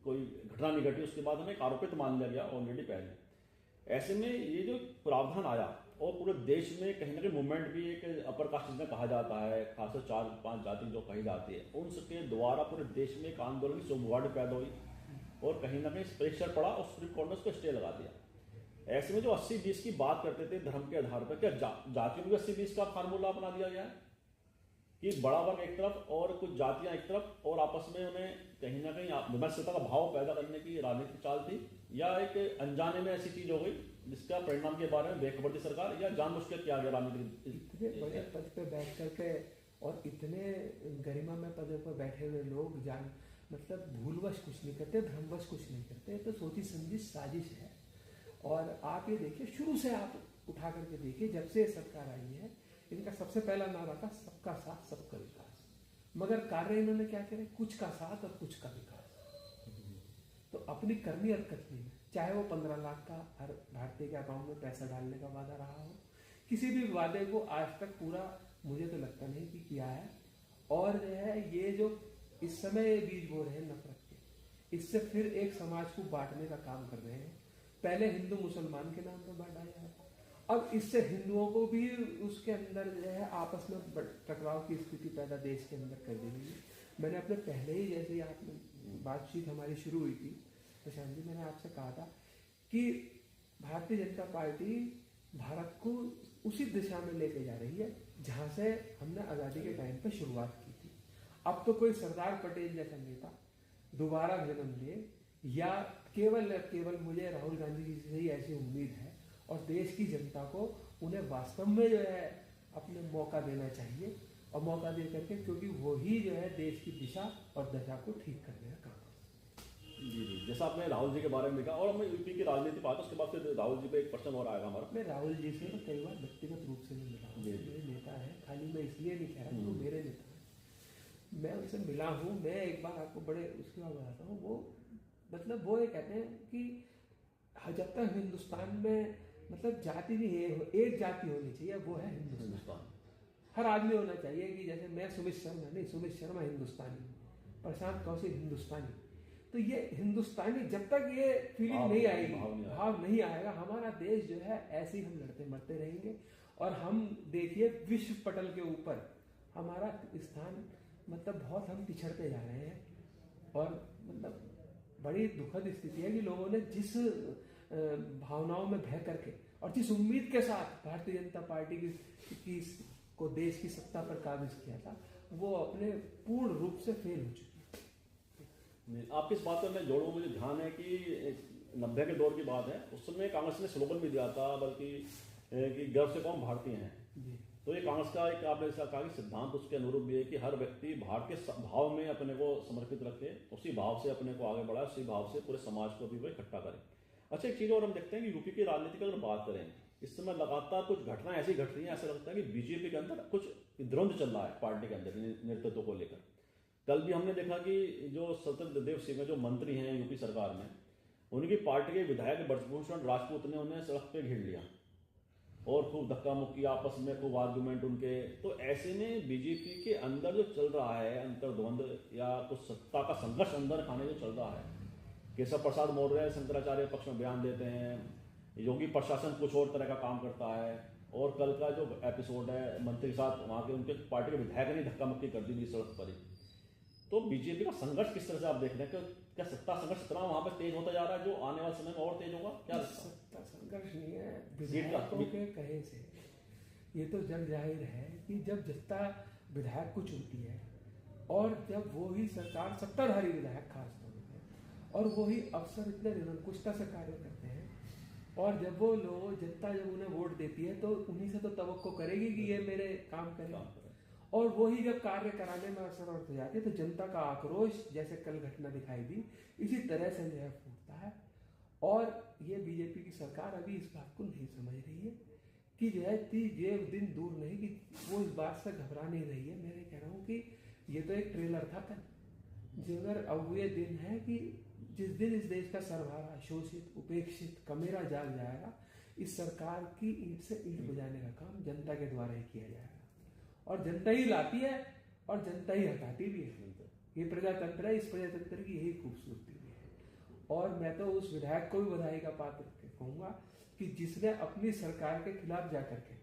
कोई घटना नहीं घटी उसके बाद हमें एक आरोपित मान लिया गया ऑलरेडी पहले। ऐसे में ये जो प्रावधान आया और पूरे देश में कहीं ना कहीं मूवमेंट भी एक अपर कास्ट जिन्हें कहा जाता है, खासकर 4-5 जाति जो कही जाती है, उनके द्वारा पूरे देश में एक आंदोलन की सुगबुगाहट पैदा हुई और कहीं ना कहीं प्रेशर पड़ा और सुप्रीम कोर्ट ने उसको स्टे लगा दिया। ऐसे में जो 80-20 की बात करते थे धर्म के आधार पर, क्या जातियों में 80-20 का फार्मूला अपना दिया गया है कि बड़ा वर्ग एक तरफ और कुछ जातियां एक तरफ और आपस में उन्हें कहीं ना कहीं विमर्शता का भाव पैदा करने की राजनीतिक चाल थी, या एक अनजाने में ऐसी चीज हो गई जिसका परिणाम के बारे में बेखबर थी सरकार, या जानबूझ के किया गया राजनीतिक? इतने बड़े पद पे बैठ करके और इतने गरिमा में पद पर बैठे हुए लोग मतलब भूलवश कुछ नहीं करते, भ्रमवश कुछ नहीं करते, तो सोची समझी साजिश है। और आप ये देखिए, शुरू से आप उठा करके देखिए, जब से सरकार आई है इनका सबसे पहला नारा था सबका साथ सबका विकास, मगर कार्य इन्होंने क्या करे, कुछ का साथ और कुछ का विकास। तो अपनी करनी और कथनी में, चाहे वो 15 लाख का हर भारतीय के अकाउंट में पैसा डालने का वादा रहा हो, किसी भी वादे को आज तक पूरा मुझे तो लगता नहीं कि किया है। और जो है ये जो इस समय बीज बो रहे हैं नफरत के, इससे फिर एक समाज को बांटने का काम कर रहे हैं। पहले हिंदू मुसलमान के नाम पर बांटा गया था, अब इससे हिंदुओं को भी उसके अंदर जो है आपस में टकराव की स्थिति पैदा देश के अंदर कर दी गई। मैंने अपने पहले ही, जैसे आपने बातचीत हमारी शुरू हुई थी प्रशांत जी, मैंने आपसे कहा था कि भारतीय जनता पार्टी भारत को उसी दिशा में लेके जा रही है जहां से हमने आज़ादी के टाइम पे शुरुआत की थी। अब तो कोई सरदार पटेल जैसा नेता दोबारा जन्म ले, या केवल मुझे राहुल गांधी जी से ही ऐसी उम्मीद है, और देश की जनता को उन्हें वास्तव में जो है अपने मौका देना चाहिए, और मौका दे करके, क्योंकि वो ही जो है देश की दिशा और दशा को ठीक करने का काम है। जी, जैसा आपने राहुल जी के बारे में लिखा, और हमें यूपी की राजनीति बात, उसके बाद फिर राहुल जी पे एक प्रश्न और आएगा हमारा। मैं राहुल जी से कई बार व्यक्तिगत रूप से नहीं मिला हूँ, मेरे नेता है, खाली मैं इसलिए नहीं कह रहा कि वो मेरे नेता है, मैं उनसे मिला हूँ। मैं एक बार आपको बड़े उसके बाद बताता हूँ, वो मतलब वो ये कहते हैं कि जब तक हिंदुस्तान में मतलब जाति नहीं है, एक जाति होनी चाहिए, वो है हिंदुस्तान। हर आदमी होना चाहिए कि जैसे मैं सुमित शर्मा नहीं, सुमित शर्मा हिंदुस्तानी, प्रशांत कौशिक हिंदुस्तानी। तो ये हिंदुस्तानी जब तक ये फीलिंग नहीं आएगी, भाव नहीं आएगा, हमारा देश जो है ऐसे ही हम लड़ते मरते रहेंगे। और हम देखिए विश्व पटल के ऊपर हमारा स्थान मतलब बहुत हम पिछड़ते जा रहे हैं। और मतलब बड़ी दुखद स्थिति है कि लोगों ने जिस भावनाओं में बह करके और जिस उम्मीद के साथ भारतीय जनता पार्टी की को देश की सत्ता पर काबिज किया था, वो अपने पूर्ण रूप से फेल हो चुकी है। आपकी इस बात पर मैं जोड़ूं, मुझे ध्यान है कि 90 के दौर की बात है, उस समय कांग्रेस ने स्लोगन भी दिया था, बल्कि कि गर्व से कौन भारतीय हैं। तो ये कांग्रेस का एक आपने ऐसा कहा कि सिद्धांत उसके अनुरूप भी है कि हर व्यक्ति भारत के भाव में अपने को समर्पित रखे, उसी भाव से अपने को आगे बढ़ाए, उसी भाव से पूरे समाज को भी वो इकट्ठा करे। अच्छा, एक चीज़ और हम देखते हैं कि यूपी की राजनीति की अगर बात करें, इस समय लगातार कुछ घटनाएं ऐसी घट रही हैं, ऐसा लगता है कि बीजेपी के अंदर कुछ द्वंद्व चल रहा है पार्टी के अंदर नेतृत्व को लेकर। कल भी हमने देखा कि जो सत्येंद्र देव सिंह जो मंत्री हैं यूपी सरकार में, उनकी पार्टी के विधायक ब्रजभूषण राजपूत ने उन्हें सड़क पे घेर लिया और खूब धक्का मुक्की, आपस में खूब आर्गुमेंट उनके। तो ऐसे में बीजेपी के अंदर जो चल रहा है अंतर्द्वंद या कुछ सत्ता का संघर्ष अंदर खाने जो चल रहा है, केशव प्रसाद मौर्य शंकराचार्य पक्ष में बयान देते हैं, योगी प्रशासन कुछ और तरह का काम करता है, और कल का जो एपिसोड है मंत्री के साथ वहाँ के उनके पार्टी के विधायक ने धक्का मुक्की कर दी थी सड़क पर ही। तो बीजेपी का संघर्ष किस तरह से आप देख रहे हैं कि क्या सत्ता संघर्ष इतना वहां पर तेज होता जा रहा है जो आने वाले समय में और तेज होगा? क्या सत्ता संघर्ष नहीं है, विधायकों के कहे से ये तो जग जाहिर है कि जब सत्ता विधायक को चुनती है और जब वो ही सरकार सत्ताधारी विधायक खासतौर पर और वही अफसर इतने निरंकुशता से कार्य करते हैं, और जब वो लोग जनता जब उन्हें वोट देती है तो उन्हीं से तो तवक्को करेगी कि ये मेरे काम करेगा, और वही जब कार्य कराने में असमर्थ हो जाती है तो जनता का आक्रोश, जैसे कल घटना दिखाई दी, इसी तरह से जो है फूटता है। और ये बीजेपी की सरकार अभी इस बात को नहीं समझ रही है कि जो है ये दिन दूर नहीं कि वो इस बात से घबरा नहीं रही है। मैं कह रहा हूँ कि ये तो एक ट्रेलर था कल, जिधर अब ये दिन है कि जिस दिन इस देश का सर्वहारा शोषित उपेक्षित कमेरा जाग जाएगा, इस सरकार की ईंट से ईंट बजाने का काम जनता के द्वारा ही किया जाएगा, और जनता ही लाती है और जनता ही हटाती भी है। ये प्रजातंत्र है, इस प्रजातंत्र की यही खूबसूरती भी है। और मैं तो उस विधायक को भी बधाई का पात्र कहूँगा कि जिसने अपनी सरकार के खिलाफ जाकर के,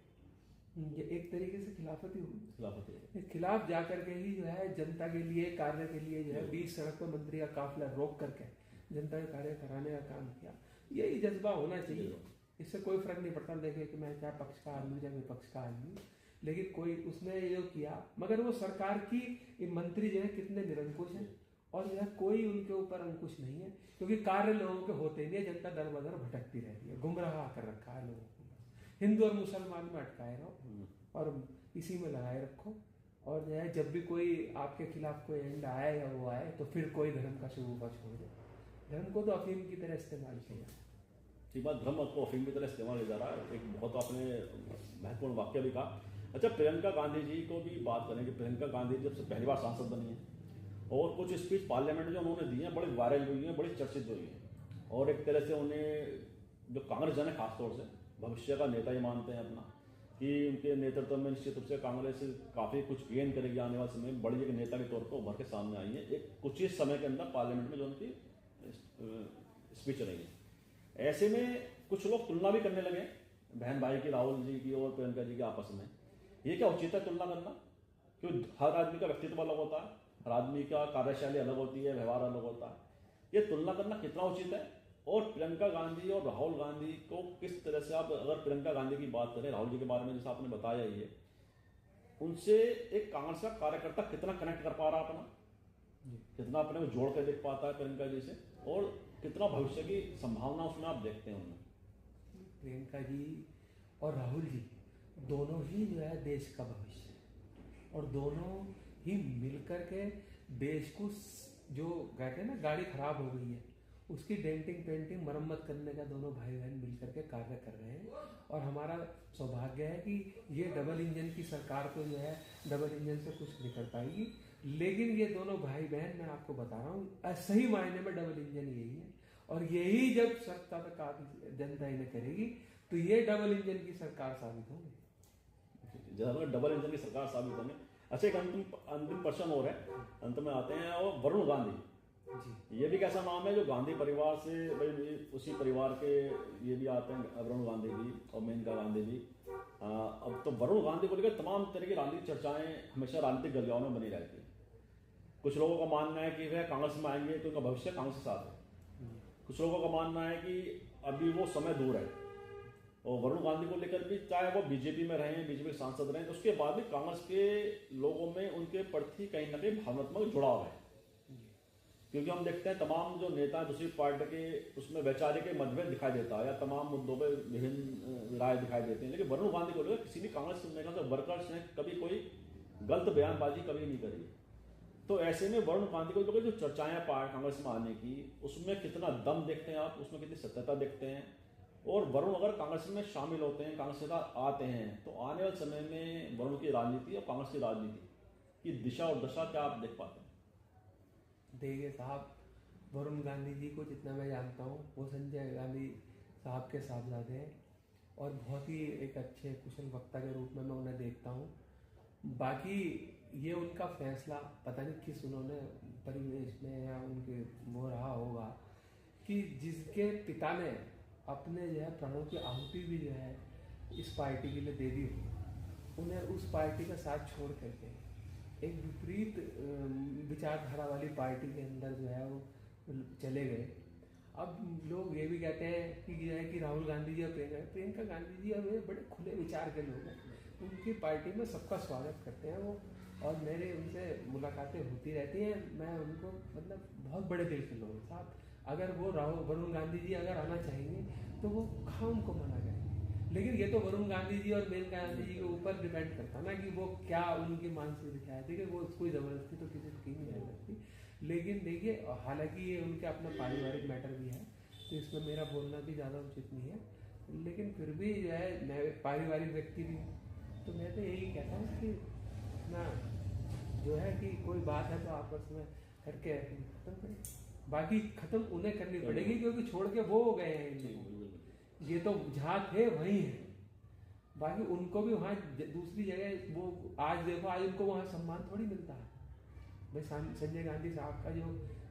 ये एक तरीके से खिलाफत ही हुई, खिलाफ जाकर के ही जो है जनता के लिए कार्य के लिए जो है बीच सड़क पर मंत्री का काफिला रोक करके जनता का कार्य कराने का काम किया। यही जज्बा होना चाहिए। इससे कोई फर्क नहीं पड़ता देखे कि मैं क्या पक्ष का आदमी या विपक्ष का आदमी, लेकिन कोई उसने जो किया, मगर वो सरकार की मंत्री जो है कितने निरंकुश हैं और जो है कोई उनके ऊपर अंकुश नहीं है, क्योंकि कार्य लोगों के होते नहीं है। जनता दर बदर भटकती रहती है, गुमराह कर रखा है लोगों को, हिंदू और मुसलमान में अटकाए रहो और इसी में लगाए रखो, और जो है जब भी कोई आपके खिलाफ कोई एंड आए या वो आए तो फिर कोई धर्म का शुरू छोड़ दे। धर्म को तो अफीम की तरह इस्तेमाल किया। ठीक बात, धर्म को अफीम की तरह इस्तेमाल किया जा रहा है। एक बहुत आपने महत्वपूर्ण वाक्य भी कहा। अच्छा, प्रियंका गांधी जी को भी बात करें कि प्रियंका गांधी जब से पहली बार सांसद बनी है और कुछ स्पीच पार्लियामेंट में जो उन्होंने दी हैं बड़ी वायरल हुई हैं, बड़ी चर्चित हुई हैं, और एक तरह से उन्हें जो कांग्रेस जन है खासतौर से भविष्य का नेता ही मानते हैं अपना, कि उनके नेतृत्व में निश्चित रूप से कांग्रेस काफ़ी कुछ गेन करेगी आने वाले समय में, बड़ी एक नेता के तौर पर उभर के सामने आई है एक कुछ ही समय के अंदर पार्लियामेंट में जो उनकी स्पीच रही है। ऐसे में कुछ लोग तुलना भी करने लगे बहन भाई की, राहुल जी की और प्रियंका जी के आपस में। ये क्या उचित है तुलना करना? क्योंकि हर आदमी का व्यक्तित्व अलग होता है, हर आदमी का कार्यशैली अलग होती है, व्यवहार अलग होता है। ये तुलना करना कितना उचित है? और प्रियंका गांधी और राहुल गांधी को किस तरह से, आप अगर प्रियंका गांधी की बात करें, राहुल जी के बारे में जैसा आपने बताया ही है, उनसे एक कांग्रेस का कार्यकर्ता कितना कनेक्ट कर पा रहा अपना, कितना अपने को जोड़ कर देख पाता है प्रियंका जी से, और कितना भविष्य की संभावना उसमें आप देखते हैं उनमें? प्रियंका जी और राहुल जी दोनों ही जो है देश का भविष्य है, और दोनों ही मिलकर के देश को, जो कहते हैं ना गाड़ी खराब हो गई है उसकी डेंटिंग पेंटिंग मरम्मत करने का दोनों भाई बहन मिलकर के कार्य कर रहे हैं। और हमारा सौभाग्य है कि ये डबल इंजन की सरकार तो जो है डबल इंजन से कुछ नहीं कर पाएगी, लेकिन ये दोनों भाई बहन, मैं आपको बता रहा हूँ सही मायने में डबल इंजन यही है, और यही जब सत्ता तक जनता इन्हें करेगी तो ये डबल इंजन की सरकार साबित होगी। जैसा डबल इंजन की सरकार साबित होंगे। अच्छा, एक अंतिम प्रश्न और है, अंत में आते हैं, और वरुण गांधी जी, ये भी कैसा नाम है जो गांधी परिवार से, भाई उसी परिवार के ये भी आते हैं, वरुण गांधी भी और मेनका गांधी भी। अब तो वरुण गांधी को लेकर तमाम तरह की राजनीतिक चर्चाएं हमेशा राजनीतिक गलियारों में बनी रहती है। कुछ लोगों का मानना है कि वह कांग्रेस में आएंगे तो उनका भविष्य कांग्रेस के साथ है, कुछ लोगों का मानना है कि अभी वो समय दूर है। और वरुण गांधी को लेकर भी, चाहे वो बीजेपी में रहे, बीजेपी के सांसद रहे, तो उसके बाद भी कांग्रेस के लोगों में उनके प्रति कहीं ना कहीं भावनात्मक जुड़ाव है, क्योंकि हम देखते हैं तमाम जो नेता दूसरी पार्टी के उसमें वैचारिक मतभेद दिखाई देता है या तमाम मुद्दों पर विभिन्न राय दिखाई देते हैं, लेकिन वरुण गांधी को लेकर किसी भी कांग्रेस के वर्कर्स ने कभी कोई गलत बयानबाजी कभी नहीं करी। तो ऐसे में वरुण गांधी को लेकर जो चर्चाएं कांग्रेस में आने की, उसमें कितना दम देखते हैं आप, उसमें कितनी सत्यता देखते हैं? और वरुण अगर कांग्रेस में शामिल होते हैं, कांग्रेस के साथ आते हैं, तो आने वाले समय में वरुण की राजनीति और कांग्रेस की राजनीति की दिशा और दशा क्या आप देख पाते हैं? देगे साहब वरुण गांधी जी को जितना मैं जानता हूँ वो संजय गांधी साहब के साहबजादे हैं और बहुत ही एक अच्छे कुशल वक्ता के रूप में मैं उन्हें देखता हूँ। बाकी ये उनका फैसला पता नहीं किस उन्होंने परिवेश में या उनके वो रहा होगा कि जिसके पिता ने अपने जो है प्राणों की आहुति भी जो है इस पार्टी के लिए दे दी हो, उन्हें उस पार्टी का साथ छोड़ करके एक विपरीत विचारधारा वाली पार्टी के अंदर जो है वो चले गए। अब लोग ये भी कहते हैं कि जो है कि राहुल गांधी जी और प्रियंका गांधी जी और वे बड़े खुले विचार के लोग हैं, उनकी पार्टी में सबका स्वागत करते हैं वो, और मेरे उनसे मुलाकातें होती रहती हैं। मैं उनको मतलब बहुत बड़े दिल के लोग हैं साहब, अगर वो वरुण गांधी जी अगर आना चाहेंगे तो वो कहाँ उनको मना करेंगे। लेकिन ये तो वरुण गांधी जी और मेनका गांधी जी के ऊपर डिपेंड करता ना कि वो क्या उनकी मानसिकता है। देखिए वो कोई ज़बरदस्ती तो किसी की नहीं रह सकती, लेकिन देखिए हालांकि ये उनके अपना पारिवारिक मैटर भी है तो इसमें मेरा बोलना भी ज़्यादा उचित नहीं है, लेकिन फिर भी जो है मैं पारिवारिक व्यक्ति भी हूँ तो मैं तो यही कहता हूँ कि ना जो है कि कोई बात है तो आपस में करके खत्म करें। बाकी खत्म उन्हें करनी पड़ेगी क्योंकि छोड़ के वो हो गए हैं, ये तो जहाँ थे वहीं हैं। बाकी उनको भी वहाँ दूसरी जगह वो आज देखो आज उनको वहाँ सम्मान थोड़ी मिलता है। भाई संजय गांधी साहब का जो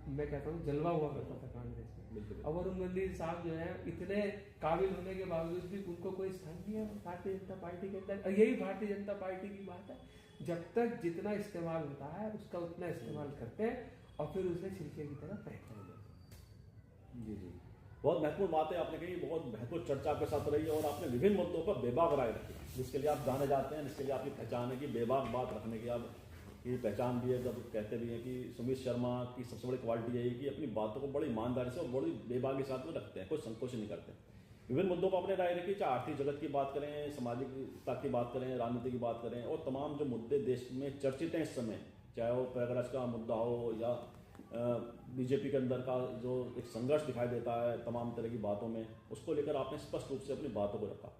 मैं कहता हूँ जलवा हुआ करता था कांग्रेस में, और वरुण गांधी साहब जो है इतने काबिल होने के बावजूद भी उनको कोई स्थान नहीं है भारतीय जनता पार्टी के अंदर। और यही भारतीय जनता पार्टी की बात है, जब तक जितना इस्तेमाल होता है उसका उतना इस्तेमाल करते हैं और फिर उसे छिलके की तरह फेंक देते। जी जी, बहुत महत्वपूर्ण बात है आपने कही, बहुत महत्वपूर्ण चर्चा आपके साथ रही है और आपने विभिन्न मुद्दों पर बेबाक राय रखी, जिसके लिए आप जाने जाते हैं, जिसके लिए आपकी पहचान है कि बेबाक बात रखने की आपकी पहचान भी है। जब कहते भी हैं कि सुमित शर्मा की सबसे बड़ी क्वालिटी यही कि अपनी बातों को बड़ी ईमानदारी से और बड़ी बेबाकी के साथ में रखते हैं, कोई संकोच नहीं करते। विभिन्न मुद्दों पर अपने राय रखी, चाहे आर्थिक जगत की बात करें, सामाजिकता की बात करें, राजनीति की बात करें, और तमाम जो मुद्दे देश में चर्चित हैं इस समय, चाहे वो प्रयागराज का मुद्दा हो या बीजेपी के अंदर का जो एक संघर्ष दिखाई देता है तमाम तरह की बातों में, उसको लेकर आपने स्पष्ट रूप से अपनी बातों को रखा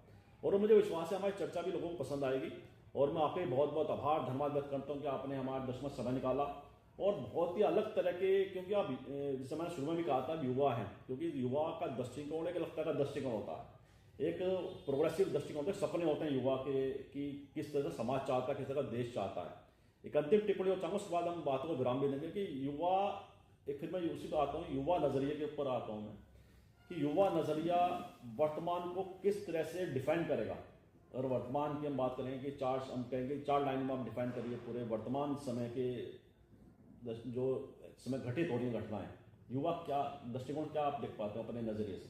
और मुझे विश्वास है हमारी चर्चा भी लोगों को पसंद आएगी। और मैं आपके बहुत बहुत आभार धन्यवाद व्यक्त करता हूँ कि आपने हमारे 10 मिनट समय निकाला और बहुत ही अलग तरह के, क्योंकि आप जैसे मैंने शुरू में भी कहा था युवा हैं, क्योंकि युवा का दृष्टिकोण एक अलग तरह का दृष्टिकोण होता है, एक प्रोग्रेसिव दृष्टिकोण होता है, सपने होते हैं युवा के कि किस तरह से समाज चाहता है, किस तरह का देश चाहता है। एक अंतिम टिप्पणी और चाहूँगा, उसके बाद हम बातों को विराम भी देंगे कि युवा एक, फिर मैं उसी पर आता हूँ, युवा नजरिए के ऊपर आता हूँ मैं कि युवा नजरिया वर्तमान को किस तरह से डिफाइन करेगा। और वर्तमान की हम बात करेंगे कि हम कहेंगे 4 लाइन में आप डिफाइन करिए पूरे वर्तमान समय के जो समय घटित हो रही है घटनाएं, युवा क्या दृष्टिकोण, क्या आप देख पाते हो अपने नजरिए से?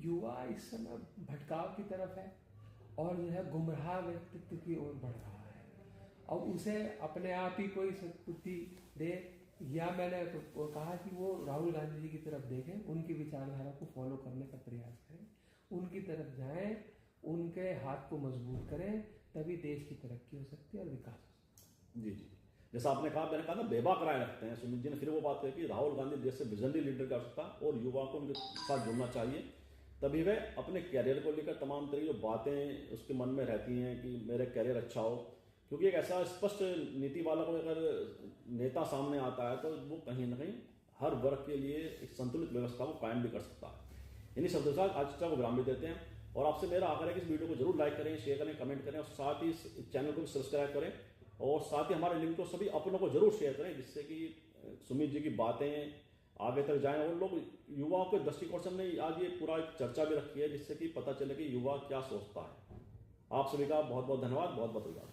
युवा इस समय भटकाव की तरफ है और जो है गुमराह व्यक्तित्व की ओर बढ़ रहा है, और उसे अपने आप ही कोई सद्बुद्धि दे, या मैंने तो कहा कि वो राहुल गांधी जी की तरफ देखें, उनकी विचारधारा को फॉलो करने का प्रयास करें, उनकी तरफ जाएं, उनके हाथ को मजबूत करें, तभी देश की तरक्की हो सकती है और विकास हो सकता है। जी जी, जैसा आपने कहा, मैंने कहा ना बेबाक राय रखते हैं। सुमित जी ने फिर वो बात कही कि राहुल गांधी देश से विजनरी लीडर की आवश्यकता और युवा को उनके साथ जुड़ना चाहिए, तभी वे अपने कैरियर को लेकर तमाम तरह की जो बातें उसके मन में रहती हैं कि मेरा कैरियर अच्छा हो, क्योंकि एक ऐसा स्पष्ट नीति वाला को अगर नेता सामने आता है तो वो कहीं ना कहीं हर वर्ग के लिए एक संतुलित व्यवस्था को कायम भी कर सकता है। इन्हीं शब्दों के साथ आज चर्चा को विराम भी देते हैं और आपसे मेरा आग्रह है कि इस वीडियो को जरूर लाइक करें, शेयर करें, कमेंट करें और साथ ही इस चैनल को भी सब्सक्राइब करें और साथ ही हमारे लिंक को सभी अपनों को जरूर शेयर करें, जिससे कि सुमित जी की बातें आगे तक जाएं और लोग युवाओं के दृष्टिकोण से हमने आज ये पूरा एक चर्चा भी रखी है, जिससे कि पता चले कि युवा क्या सोचता है। आप सभी का बहुत बहुत धन्यवाद, बहुत बहुत धन्यवाद।